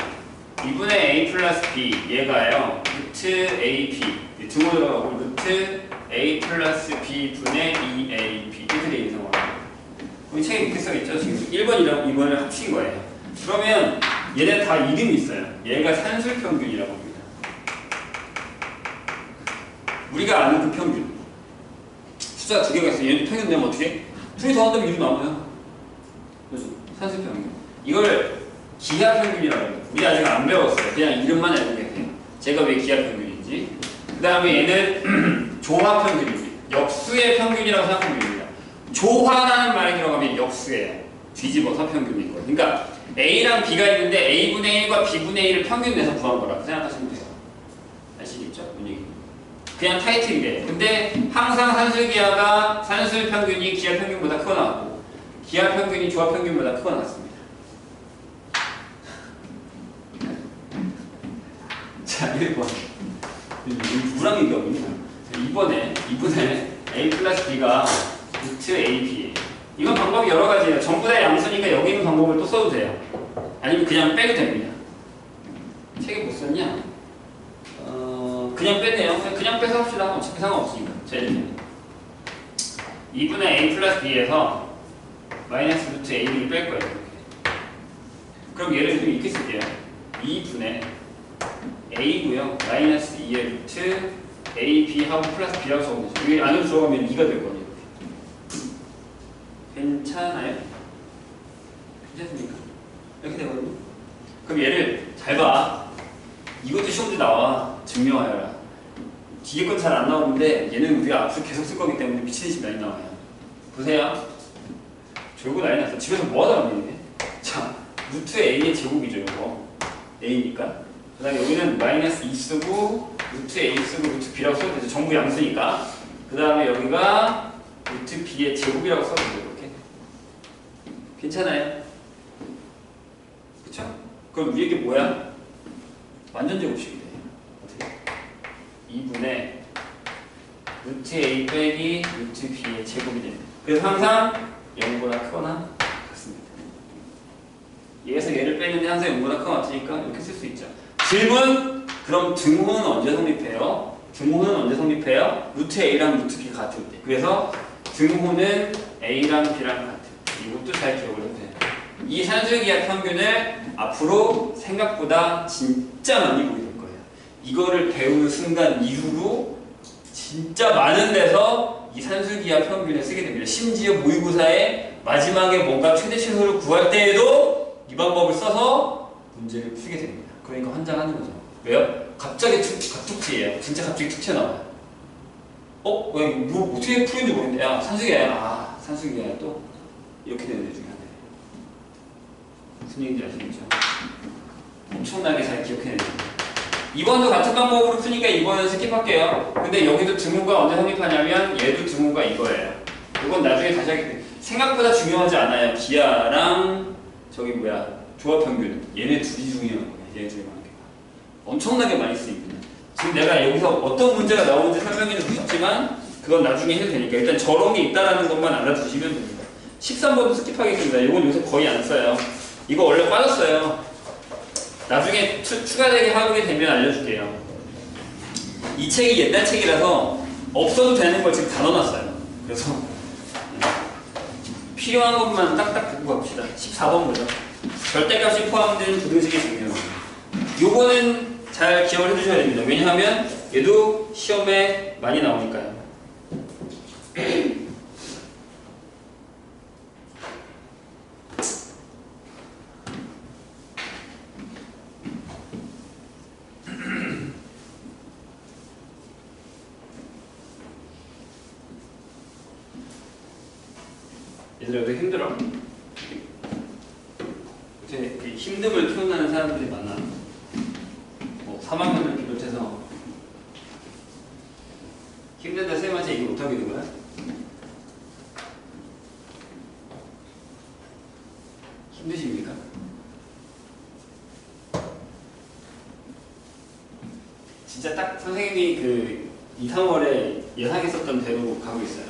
2분의 A 플러스 B 얘가요. 루트 AB 등호로 가고 루트 A 플러스 B 분의 2AB 이렇게 돼 있는 상황. 우리 책에 이렇게 써있죠. 지금 1번이랑 2번을 합친 거예요. 그러면 얘네 다 이름이 있어요. 얘가 산술평균이라고 합니다. 우리가 아는 그 평균. 숫자가 두 개가 있어요. 얘는 평균 내면 어떻게? 둘이 더한다면 이름 나와요. 그죠? 산술평균. 이걸 기하평균이라고 합니다. 우리 아직 안 배웠어요. 그냥 이름만 알고 계세요. 제가 왜 기하평균인지. 그 다음에 얘는 조화평균입니다. 역수의 평균이라고 생각하면 됩니다. 조화라는 말이 들어가면 역수예요. 뒤집어서 평균인 거예요. 그러니까 A랑 B가 있는데 A분의 1과 B분의 1을 평균 내서 구한 거라고 생각하시면 돼요. 아시겠죠? 뭔 얘기? 그냥 타이틀이래요. 근데 항상 산술기하가 산술평균이 기하평균보다 크거나 같고 기하평균이 조화평균보다 크거나 같습니다. 자, 1번. 누구랑 얘기하거든요. 2번에 A 플러스 B가 루트 AB예요. 이건 방법이 여러 가지예요. 전부 다 양수니까 여기 있는 방법을 또 써도 돼요. 아니면 그냥 빼도 됩니다. 책에 못 썼냐? 그냥 뺐네요. 그냥 빼서 합시다. 어차피 상관없으니까. 자, 이렇게 2분의 A 플러스 B에서 마이너스 루트 AB를 뺄 거예요. 이렇게. 그럼 얘를 좀 이렇게 쓸게요. 2분의 A고요. 마이너스 2의 루트 AB 하고 플러스 B라고 적으면 되죠. 여기 안으로 들어가면 2가 될 거예요. 괜찮아요? 괜찮습니까? 이렇게 되거든요. 그럼 얘를 잘 봐. 이것도 시험 문제 나와. 증명하여라. 뒤에 건 잘 안 나오는데 얘는 우리가 앞으로 계속 쓸 거기 때문에 미친듯이 많이 나와요. 보세요. 졸고 난리 났어. 집에서 뭐 하다 왔니? 자, 루트 A의 제곱이죠. 이거 A니까. 그 다음에 여기는 마이너스 2 쓰고 루트 A 쓰고 루트 B라고 써도 되죠. 전부 양수니까. 그 다음에 여기가 루트 B의 제곱이라고 써도 돼요. 이렇게. 괜찮아요? 그쵸? 그럼 위에 게 뭐야? 완전 제곱식이 돼요. 어떻게? 2분의 루트 A 빼기 루트 B의 제곱이 됩니다. 그래서 항상 0보다 크거나 같습니다. 얘에서 얘를 빼는데 항상 0보다 크거나 같으니까 이렇게 쓸 수 있죠. 질문! 그럼 등호는 언제 성립해요? 등호는 언제 성립해요? 루트 A랑 루트 B가 같을 때. 그래서 등호는 A랑 B랑 같을 때. 이것도 잘 기억을 해주세요. 이 산술기하 평균을 앞으로 생각보다 진짜 많이 보게 될 거예요. 이거를 배우는 순간 이후로 진짜 많은 데서 이 산술기하 평균을 쓰게 됩니다. 심지어 모의고사에 마지막에 뭔가 최대 최소를 구할 때에도 이 방법을 써서 문제를 풀게 됩니다. 그러니까 환장하는 거죠. 왜요? 갑자기 갑툭튀예요. 진짜 갑자기 툭 튀어나와요. 왜 이거 어떻게 풀는지 모르겠는데 야 산술기하야. 산술기하야 또 이렇게 되는 데 중에 하나예요. 무슨 얘기인지 아시겠죠? 엄청나게 잘 기억해내야 됩니다. 2번도 같은 방법으로 푸니까 2번은 스킵할게요. 근데 여기도 등호가 언제 성립하냐면 얘도 등호가 이거예요. 이건 나중에 다시 하기 때문에 생각보다 중요하지 않아요. 기하랑 저기 조합평균. 얘네 둘이 중요한 거예요. 얘네 둘이 관계가 엄청나게 많이 쓰입니다. 지금 내가 여기서 어떤 문제가 나오는지 설명해 주고 싶지만 그건 나중에 해도 되니까 일단 저런 게 있다는 것만 알아두시면 됩니다. 13번도 스킵하겠습니다. 이건 요새 거의 안 써요. 이거 원래 빠졌어요. 나중에 추가되게 하게 되면 알려줄게요. 이 책이 옛날 책이라서 없어도 되는 걸 지금 다 넣어놨어요. 그래서 필요한 것만 딱딱 듣고 갑시다. 14번 보죠. 절대값이 포함된 부등식의 증명. 요거는 잘 기억을 해두셔야 됩니다. 왜냐하면 얘도 시험에 많이 나오니까요. 얘들아, 왜 힘들어? 이렇게 힘듦을 표현하는 사람들이 많아. 뭐 3학년을 비롯해서 힘든데 쌤한테 얘기 못하게 된 거야? 힘드십니까? 진짜 딱 선생님이 그 2, 3월에 예상했었던 대로 가고 있어요.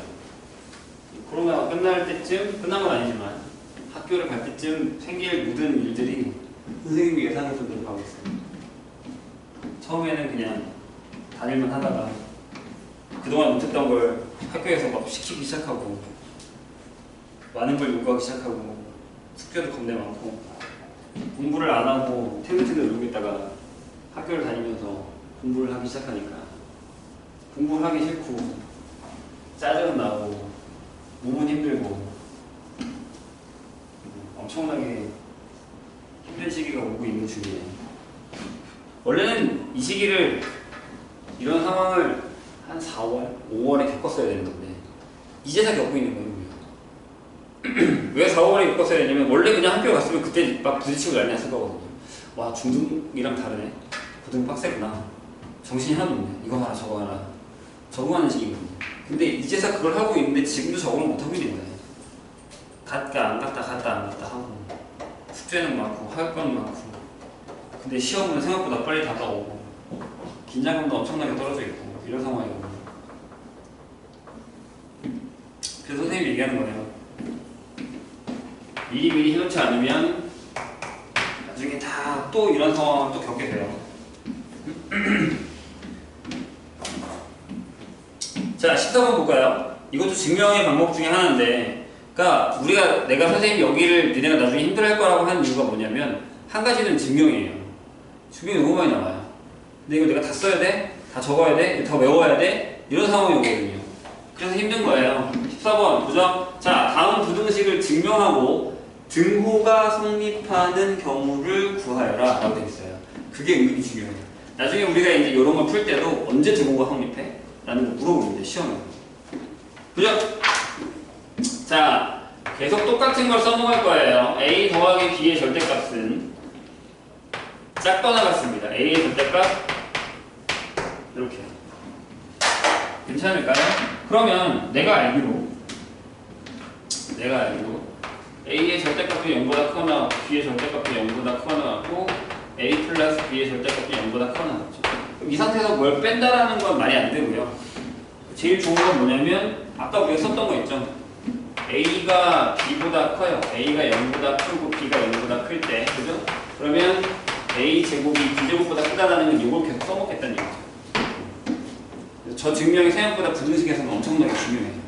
코로나가 끝날 때쯤, 끝난 건 아니지만 학교를 갈 때쯤 생길 모든 일들이 선생님이 예상했던 대로 가고 있어요. 처음에는 그냥 다닐만 하다가 그동안 못했던 걸 학교에서 막 시키기 시작하고 많은 걸 요구하기 시작하고 숙제도 겁내 많고 공부를 안 하고 텔레비전을 놀고 있다가 학교를 다니면서 공부를 하기 시작하니까 공부를 하기 싫고 짜증은 나고 몸은 힘들고 엄청나게 힘든 시기가 오고 있는 중이에요. 원래는 이 시기를 이런 상황을 한 4월, 5월에 겪었어야 되는 건데 이제서 겪고 있는 거예요. 왜 4, 5월에 겪었어야 되냐면 원래 그냥 학교 갔으면 그때 막 부딪히고 난리 났을 거거든요. 와 중등이랑 다르네. 고등 빡세구나. 정신이 하나도 없네. 이거 하나 저거 하나 적응하는 시기거든요. 근데 이제서 그걸 하고 있는데 지금도 적응을 못하고 있는 거예요. 갔다 안 갔다 갔다 안 갔다 하고 숙제는 많고 할 건 많고 근데 시험은 생각보다 빨리 다가오고 긴장감도 엄청나게 떨어져 있고 이런 상황이거든요. 그래서 선생님이 얘기하는 거예요. 미리미리 해놓지 않으면 나중에 다 또 이런 상황을 또 겪게 돼요. 자, 14번 볼까요? 이것도 증명의 방법 중에 하나인데, 그러니까 내가 선생님 여기를 니네가 나중에 힘들어할 거라고 하는 이유가 뭐냐면 한 가지는 증명이에요. 증명이 너무 많이 나와요. 근데 이거 내가 다 써야 돼? 다 적어야 돼? 더 외워야 돼? 이런 상황이 오거든요. 그래서 힘든 거예요. 14번 보죠. 자, 다음 부등식을 증명하고 등호가 성립하는 경우를 구하여라 라고 되어 있어요. 그게 은근히 중요해요. 나중에 우리가 이제 이런 걸 풀 때도 언제 등호가 성립해? 라는 거 물어보는데 시험에. 그죠? 자, 계속 똑같은 걸 써놓을 거예요. a 더하기 b의 절대값은 작거나 같습니다. a의 절대값 이렇게. 괜찮을까요? 그러면 내가 알기로 a의 절대값이 0보다 크거나 b의 절대값이 0보다 크거나 같고 a 플러스 b의 절대값이 0보다 크거나 같죠. 이 상태에서 뭘 뺀다라는 건 말이 안 되고요. 제일 좋은 건 뭐냐면 아까 우리가 썼던 거 있죠. a가 b보다 커요. a가 0보다 크고 b가 0보다 클 때, 그죠? 그러면 a 제곱이 b 제곱보다 크다라는 건 이걸 계속 써먹겠다는 얘기죠. 저 증명이 생각보다 부등식에서는 엄청나게 중요해요.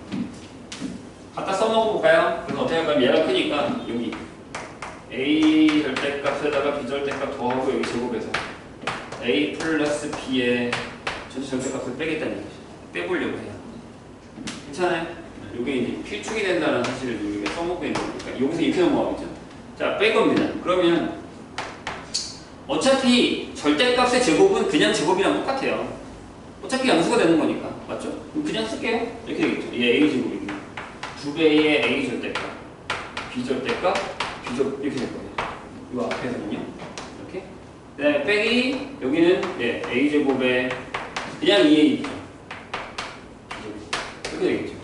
갖다 써먹어볼까요? 그래서 어떻게 할까요? 얘가 크니까 여기 a 절대값에다가 b 절대값 더하고 여기 제곱해서 a 플러스 b의 전체 절대값을 빼겠다는 얘기죠. 빼보려고 해요. 괜찮아요? 이게 이제 필축이 된다는 사실을 우리가 써먹고 있는 거니까 여기서 이렇게 넘어가겠죠. 자, 뺄 겁니다. 그러면 어차피 절대값의 제곱은 그냥 제곱이랑 똑같아요. 어차피 양수가 되는 거니까. 맞죠? 그럼 그냥 쓸게요. 이렇게 되겠죠. 얘 a 제곱이고 2배의 a 절대값, b 절대값, b 제곱 이렇게 될 거예요. 이거 앞에서는요. 이렇게. 그 다음에 빼기 여기는 a 제곱에 그냥 2a죠. 이렇게 되겠죠.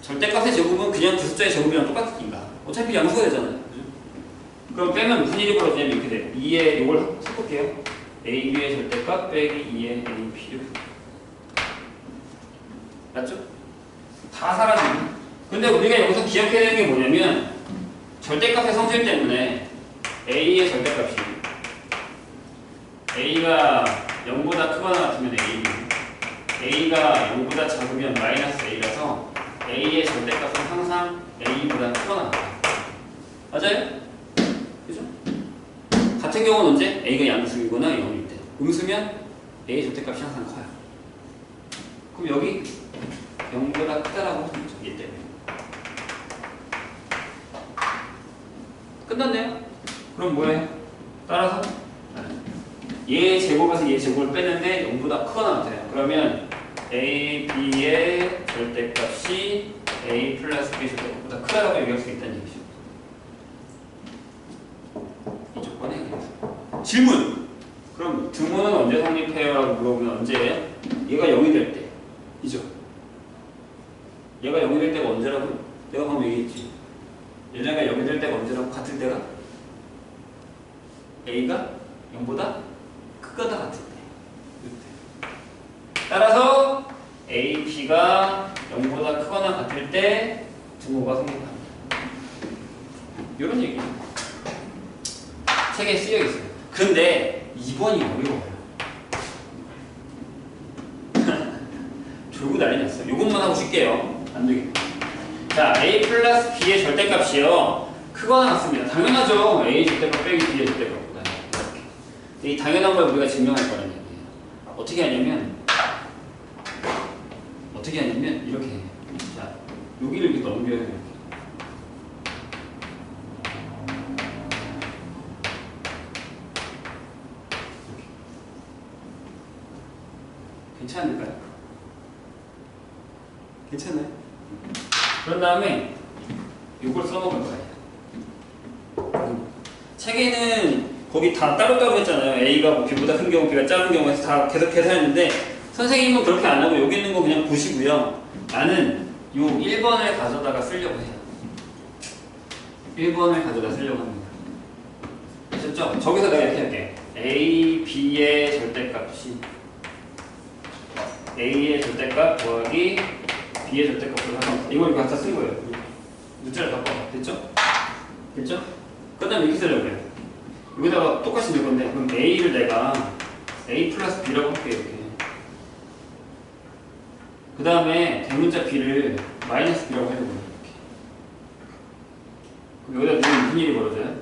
절대값의 제곱은 그냥 그 숫자의 제곱이랑 똑같으니까 어차피 양수가 되잖아요. 그죠? 그럼 빼면 무슨 일이 벌어지냐면 이렇게 돼요. 2에 이걸 섞을게요. ab의 절대값 빼기 2의 ab 맞죠? 다 사라지고. 근데 우리가 여기서 기억해야 되는 게 뭐냐면 절대값의 성질 때문에 a의 절대값이 a가 0보다 크거나 같으면 a가 0보다 작으면 마이너스 a라서 a의 절대값은 항상 a보다 크거나 같아요. 맞아요? 그죠? 같은 경우는 언제? a가 양수이거나 0일 때. 음수면 a의 절대값이 항상 커요. 그럼 여기 0보다 크다라고 했죠. 얘 때문에. 끝났네요? 그럼 뭐예요? 따라서 얘 제곱에서 얘 제곱을 뺐는데 0보다 크거나 같아요. 그러면 a, b의 절대값이 a 플러스 b 절대값보다 크다라고 얘기할 수 있다는 얘기죠. 질문. 그럼 등호는 언제 성립해요? 라고 물어보면 언제예요? 얘가 0이 될 때. 이죠? 얘가 0이 될 때가 언제라고? 내가 방금 얘기했지. 얘네가 0이 될 때가 언제라고? 같을 때가? A가 0보다 크거나 같을 때. 이때. 따라서 A, B가 0보다 크거나 같을 때 등호가 성립합니다. 이런 얘기예요. 책에 쓰여 있어요. 근데 2번이 어려워요. 졸고 난리 났어요. 이것만 하고 쉴게요. 안 되겠다. 자, A 플러스 B의 절대값이요. 크거나 같습니다. 당연하죠. A 절대값 빼기 B의 절대값보다. 이렇게. 이 당연한 걸 우리가 증명할 거라는 얘기예요. 어떻게 하냐면 이렇게 해요. 자, 여기를 이렇게 넘겨요. 이렇게. 괜찮을까요? 괜찮아요? 그런 다음에 이걸 써먹을 거예요. 책에는 거기 다 따로따로 했잖아요. A가 뭐 B보다 큰 경우, B가 작은 경우에서 다 계속 계산했는데 선생님은 그렇게 안 하고 여기 있는 거 그냥 보시고요. 나는 요 1번을 가져다가 쓰려고 해요. 1번을 가져다 쓰려고 합니다. 아셨죠? 저기서 내가 이렇게 할게. A, B의 절대값이 A의 절대값 더하기 B의 절대값으로 하면 이걸 이렇게 갖다 쓴 거예요. 문자를 바꿔. 됐죠? 됐죠? 그 다음에 이렇게 쓰려고 해요. 여기다가 똑같이 넣을 건데 그럼 A를 내가 A 플러스 B라고 할게요. 이렇게. 그 다음에 대문자 B를 마이너스 B라고 하려고 해요. 이렇게. 그럼 여기다 넣으면 무슨 일이 벌어져요?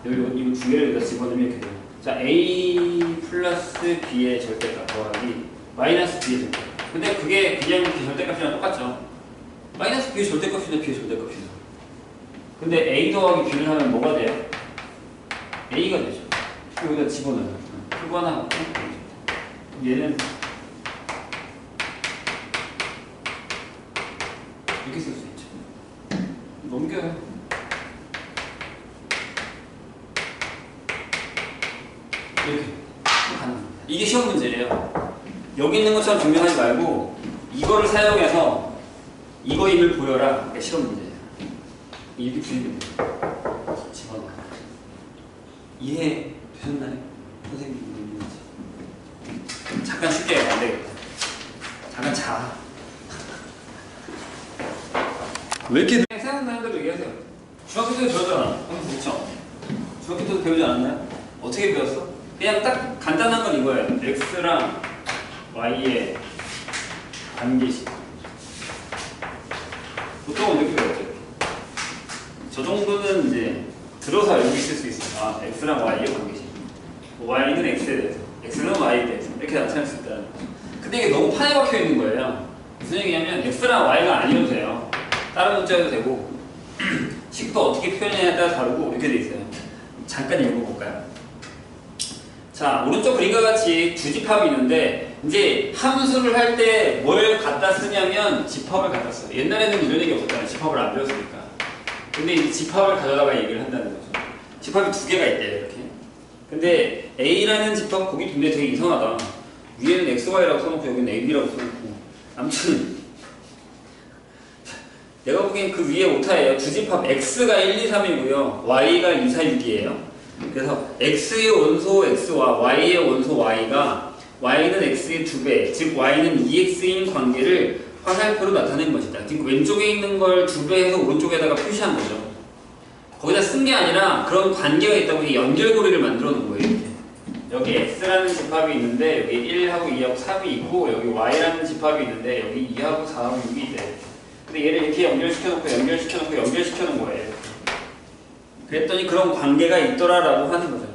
여기 이거 두 개를 여기다 집어넣으면 이렇게 돼요. 자, A 플러스 B의 절대값 더하기 마이너스 B의 절대값. 근데 그게 그냥 절대값이랑 똑같죠. 마이너스 B의 절대값이나 B의 절대값이나. 근데 A 더하기 B를 하면 뭐가 돼요? A가 되죠. 여기다 집어넣어요. 크거나 하고 얘는 이렇게 쓸 수 있죠. 넘겨요. 이렇게 가능합니다. 이게 시험 문제예요. 여기 있는 것처럼 증명하지 말고 이거를 사용해서 이거임을 보여라. 이게 시험 문제예요. 이렇게 풀리면 돼요. 집어넣어. 이해 되셨나요? 선생님 잠깐 쉴게요. 안 되겠다. 잠깐 자. 왜 이렇게 생각나는 대로 얘기하세요. 중학교 때도 배우잖아. 그렇죠? 중학교 때도 배우지 않았나요? 어떻게 배웠어? 그냥 딱 간단한 건 이거예요. x랑 y의 관계식. 보통은 이렇게 배웠죠. 저 정도는 이제 들어서 알고 있을 수 있어요. 아, x랑 y의 관계식. y는 x에 대해서, x는 y에 대해서 이렇게 나타낼 수 있다는 거죠. 근데 이게 너무 판에 박혀 있는 거예요. 무슨 얘기냐면 x랑 y가 아니어도 돼요. 다른 문자여도 되고 식도 어떻게 표현해야 따라 다르고 이렇게 돼 있어요. 잠깐 읽어볼까요? 자, 오른쪽 그림과 같이 두 집합이 있는데 이제 함수를 할 때 뭘 갖다 쓰냐면 집합을 갖다 써요. 옛날에는 이런 얘기 없었잖아요. 집합을 안 배웠으니까. 근데 이제 집합을 가져다가 얘기를 한다는 거죠. 집합이 두 개가 있대요. 이렇게. 근데 A라는 집합 거기 근데 되게 이상하다. 위에는 XY라고 써놓고 여기는 AB라고 써놓고 아무튼 내가 보기엔 그 위에 오타예요. 두 집합 X가 1, 2, 3이고요. Y가 2, 4, 6이에요. 그래서 X의 원소 X와 Y의 원소 Y가 Y는 X의 2배, 즉 Y는 2X인 관계를 화살표로 나타낸 것이다. 지금 왼쪽에 있는 걸 2배해서 오른쪽에다가 표시한 거죠. 거기다 쓴 게 아니라 그런 관계가 있다고 연결고리를 만들어 놓은 거예요. 이렇게. 여기 X라는 집합이 있는데 여기 1하고 2하고 3이 있고 여기 Y라는 집합이 있는데 여기 2하고 4하고 6이 있대. 근데 얘를 이렇게 연결시켜놓고 연결시켜놓은 거예요. 그랬더니 그런 관계가 있더라라고 하는 거죠.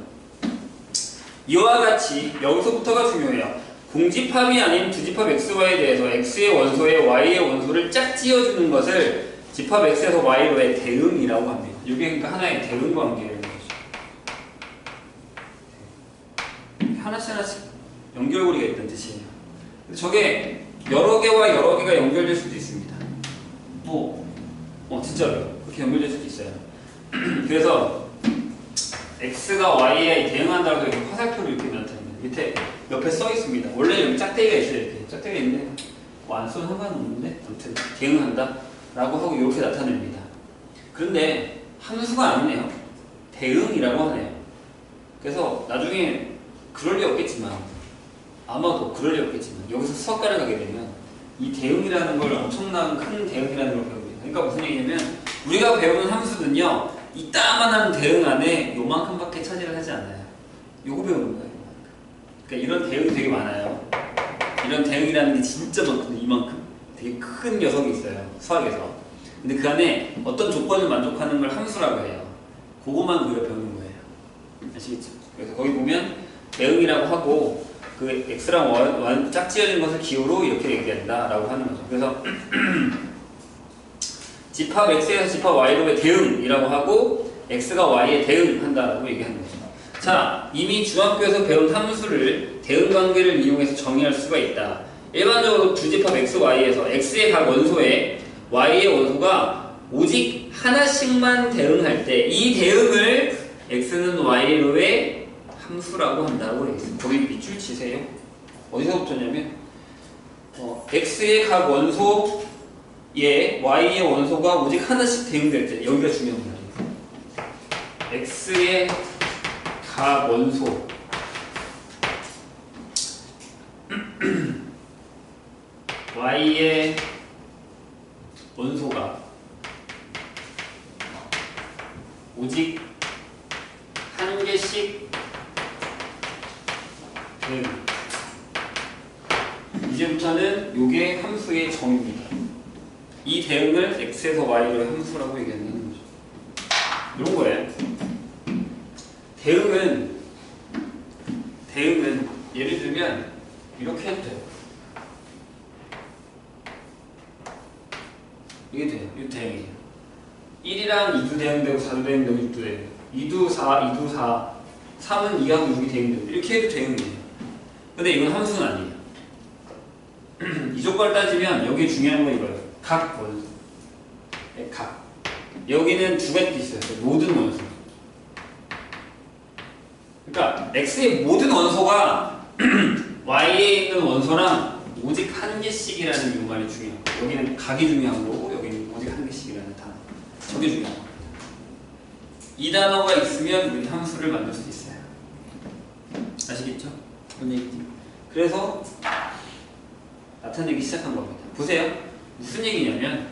이와 같이 여기서부터가 중요해요. 공집합이 아닌 두집합 XY에 대해서 X의 원소에 Y의 원소를 짝 지어주는 것을 집합 X에서 Y로의 대응이라고 합니다. 이게 그러니까 하나의 대응 관계라는 거죠. 하나씩 연결고리가 있다는 뜻이에요. 근데 저게 여러 개와 여러 개가 연결될 수도 있습니다. 진짜로요. 그렇게 연결될 수도 있어요. 그래서 x가 y에 대응한다고 이렇게 화살표를 이렇게 나타냅니다. 밑에 옆에 써 있습니다. 원래 여기 짝대기가 있어요. 이렇게 짝대기가 있는데 뭐 안 써도 상관없는데 아무튼 대응한다 라고 하고 이렇게 나타냅니다. 그런데 함수가 아니네요. 대응이라고 하네요. 그래서 나중에 그럴 리 없겠지만 아마도 그럴 리 없겠지만 여기서 수학과를 가게 되면 이 대응이라는 걸 엄청난 큰 대응이라는 걸 배웁니다. 그러니까 무슨 얘기냐면 우리가 배우는 함수는요 이따만한 대응 안에 요만큼밖에 차지를 하지 않아요. 요거 배우는 거예요. 그러니까 이런 대응이 되게 많아요. 이런 대응이라는 게 진짜 많거든요. 이만큼 되게 큰 녀석이 있어요. 수학에서. 근데 그 안에 어떤 조건을 만족하는 걸 함수라고 해요. 그것만 우리가 배우는 거예요. 아시겠죠? 그래서 거기 보면 대응이라고 하고 그 x랑 y 짝지어진 것을 기호로 이렇게 얘기한다라고 하는 거죠. 그래서 집합 x에서 집합 y로의 대응이라고 하고 x가 y에 대응한다라고 얘기하는 거죠. 자, 이미 중학교에서 배운 함수를 대응 관계를 이용해서 정의할 수가 있다. 일반적으로 두집합 x, y에서 x의 각 원소에 y의 원소가 오직 하나씩만 대응할 때 이 대응을 x는 y로의 함수라고 한다고 얘기했습니다. 거기 밑줄 치세요. 어디서부터냐면 x의 각 원소에 y의 원소가 오직 하나씩 대응될 때 여기가 중요한 말이에요. x의 각 원소 y의 원소가 오직 한 개씩 대응. 이제부터는 요게 함수의 정의입니다. 이 대응을 x에서 y로의 함수라고 얘기하는 거죠. 이런 거예요. 대응은 예를 들면 이렇게 해도 돼요. 이게 돼요. 이거 대응이에요. 1이랑 2도 대응되고 4도 대응되고 6도 대응되고 2도 4, 2도 4 3은 2하고 6이 대응되고 이렇게 해도 대응이에요. 근데 이건 함수는 아니에요. 이 조건을 따지면 여기 중요한 건 이거예요. 각 원소. 각. 여기는 두 가지 있어요. 모든 원소. 그러니까 x의 모든 원소가 y에 있는 원소랑 오직 한 개씩이라는 이 말이 중요해요. 여기는 각이 중요한 거고 여기는 오직 한 개씩이라는 단어. 저게 중요한 겁니다. 이 단어가 있으면 우리는 함수를 만들 수 있어요. 아시겠죠? 뭔 얘기지? 그래서 나타내기 시작한 겁니다. 보세요. 무슨 얘기냐면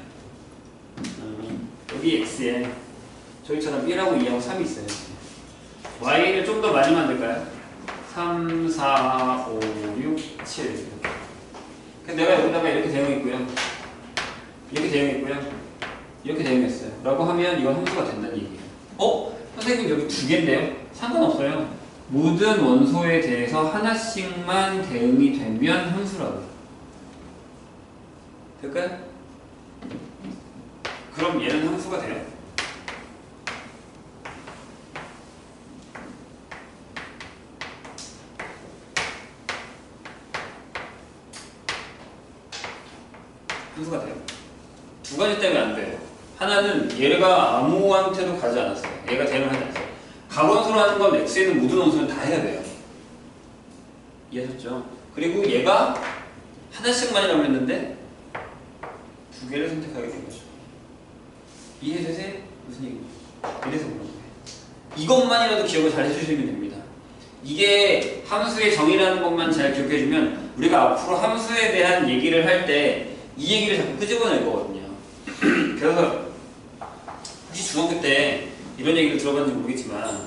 여기 x에 저기처럼 1하고 2하고 3이 있어요. y를 좀 더 많이 만들까요? 3, 4, 5, 6, 7 이렇게. 내가 여기다가 이렇게 대응했고요. 이렇게 대응했고요. 이렇게 대응했어요. 라고 하면 이건 함수가 된다는 얘기예요. 선생님 여기 두 개인데요? 상관없어요. 모든 원소에 대해서 하나씩만 대응이 되면 함수라고요. 될까요? 그럼 얘는 함수가 돼요? 함수가 돼요. 두 가지 때문에 안 돼요. 하나는 얘가 아무한테도 가지 않았어요. 얘가 대응을 하지 않았어요. 각원소라는 건 x에 있는 모든 원소는 다 해야 돼요. 이해하셨죠? 그리고 얘가 하나씩만이라고 했는데 두 개를 선택하게 된 거죠. 이해되세요? 무슨 얘기인지. 이래서 그런 거예요. 이것만이라도 기억을 잘 해주시면 됩니다. 이게 함수의 정의라는 것만 잘 기억해주면 우리가 앞으로 함수에 대한 얘기를 할 때 이 얘기를 자꾸 끄집어낼 거거든요. 그래서 혹시 중학교 때 이런 얘기를 들어봤는지 모르겠지만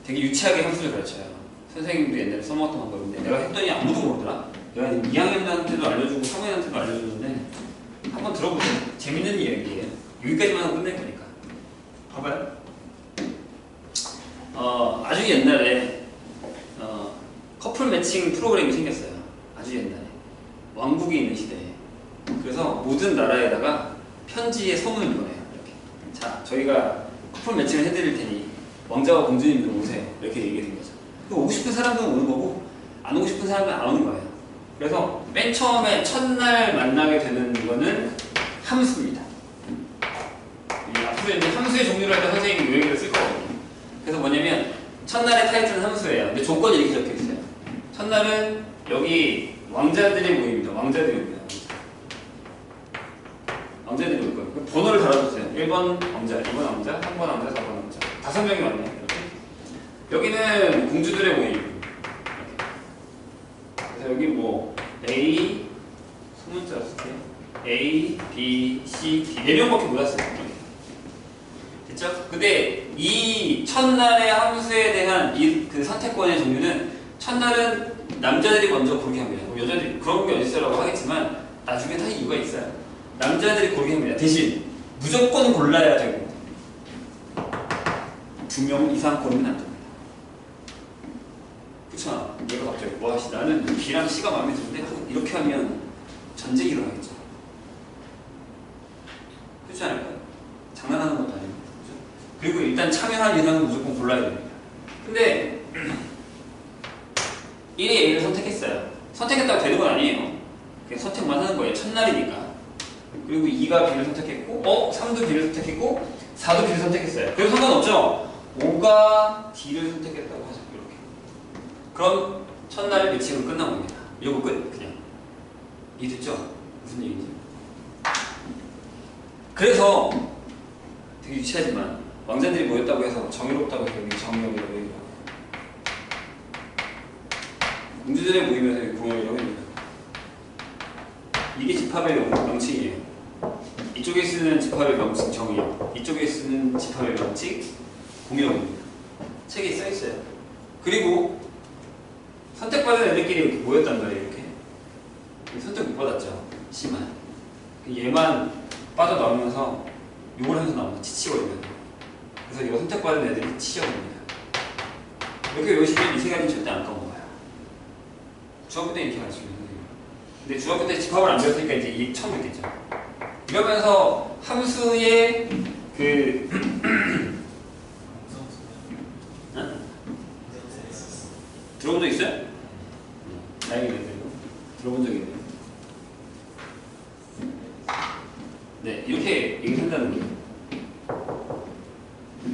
되게 유치하게 함수를 가르쳐요. 선생님도 옛날에 써먹었던 방법인데 내가 했더니 아무도 모르더라. 내가 2학년한테도 알려주고 3학년한테도 알려주는데 한번 들어보세요. 재밌는 이야기예요. 여기까지만 하고 끝낼 거니까. 봐봐요. 아주 옛날에 커플 매칭 프로그램이 생겼어요. 아주 옛날에. 왕국이 있는 시대에. 그래서 모든 나라에다가 편지에 소문을 보내요. 이렇게. 자, 저희가 커플 매칭을 해드릴 테니 왕자와 공주님들 오세요. 이렇게 얘기된 거죠. 오고 싶은 사람들은 오는 거고 안 오고 싶은 사람들은 안 오는 거예요. 그래서 맨 처음에 첫날 만나게 되는 거는 함수입니다. 앞으로 이제 함수의 종류를 할 때 선생님이 이 얘기를 쓸 거거든요. 그래서 뭐냐면 첫날의 타이틀은 함수예요. 근데 조건이 이렇게 적혀 있어요. 첫날은 여기 왕자들의 모임입니다. 왕자들이 옵니다. 왕자들이 올 거예요. 번호를 달아주세요. 1번 왕자, 2번 왕자, 3번 왕자, 4번 왕자. 5명이 왔네요. 이렇게. 여기는 공주들의 모임. 그래서 여기 뭐 A 소문자 쓸게요. A, B, C, D 4명밖에 못 왔어요. 됐죠? 근데 이 첫날의 함수에 대한 그 선택권의 종류는 첫날은 남자들이 먼저 고르게 합니다. 여자들이 그런 게 어딨어라고 하겠지만 나중에 다 이유가 있어요. 남자들이 고르게 합니다. 대신 무조건 골라야 되고 2명 이상 고르면 안 됩니다. 그쵸? 얘가 갑자기 와 나는 B랑 C가 마음에 드는데 이렇게 하면 전쟁이 일어나겠죠. 그렇지 않을까요? 장난하는 것도 아니고. 그렇죠? 그리고 일단 참여한 인원은 무조건 골라야 됩니다. 근데 1이 A를 선택했어요. 선택했다고 되는 건 아니에요. 그냥 선택만 하는 거예요. 첫날이니까. 그리고 2가 B를 선택했고 3도 B를 선택했고 4도 B를 선택했어요. 그래도 상관없죠? 5가 D를 선택했다고 하죠. 이렇게. 그럼 첫날 매칭은 끝난 겁니다. 이거 끝. 그냥. 이해됐죠? 무슨 얘기인지. 그래서 되게 유치하지만 왕자들이 모였다고 해서 정의롭다고 해서 여기 정의롭이라고 얘기하고 공주들의 모임에서 여기 공의라고 합니다. 이게 집합의 명칭이에요. 이쪽에 쓰는 집합의 명칭 정의요. 이쪽에 쓰는 집합의 명칭 공의입니다. 책에 써 있어요. 그리고 선택받은 애들끼리 이렇게 모였단 말이에요. 이렇게 선택 못 받았죠. C만 얘만 빠져나오면서 욕을 하면서 나옵니다. 치치거리면. 그래서 이거 선택받은 애들이 치여버립니다. 이렇게 외우시면 이 세 가지는 절대 안 까먹어요. 중학교 때 이렇게 가르치면 근데 중학교 때 집합을 안 배웠으니까 이제 이 처음 했겠죠. 이러면서 함수의 그 들어본 적 있어요? 다행이네요. 들어본 적 있네요. 네, 이렇게 얘기한다는 거예요.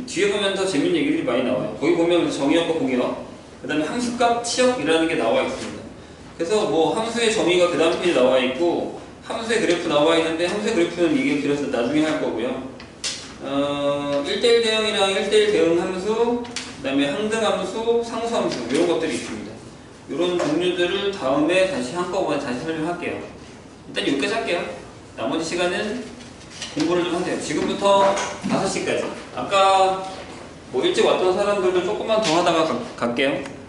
뒤에 보면 더 재밌는 얘기들이 많이 나와요. 거기 보면 정의역과 공의역, 그 다음에 함수값 치역이라는 게 나와 있습니다. 그래서 뭐 함수의 정의가 그 다음 페이지에 나와 있고 함수의 그래프 나와 있는데 함수의 그래프는 이게 길어서 나중에 할 거고요. 1대1 대응이랑 1대1 대응 함수, 그 다음에 항등함수, 상수함수 이런 것들이 있습니다. 이런 종류들을 다음에 다시 한꺼번에 다시 설명할게요. 일단 여기까지 할게요. 나머지 시간은 공부를 좀 하세요. 지금부터 5시까지. 아까 뭐 일찍 왔던 사람들도 조금만 더 하다가 갈게요.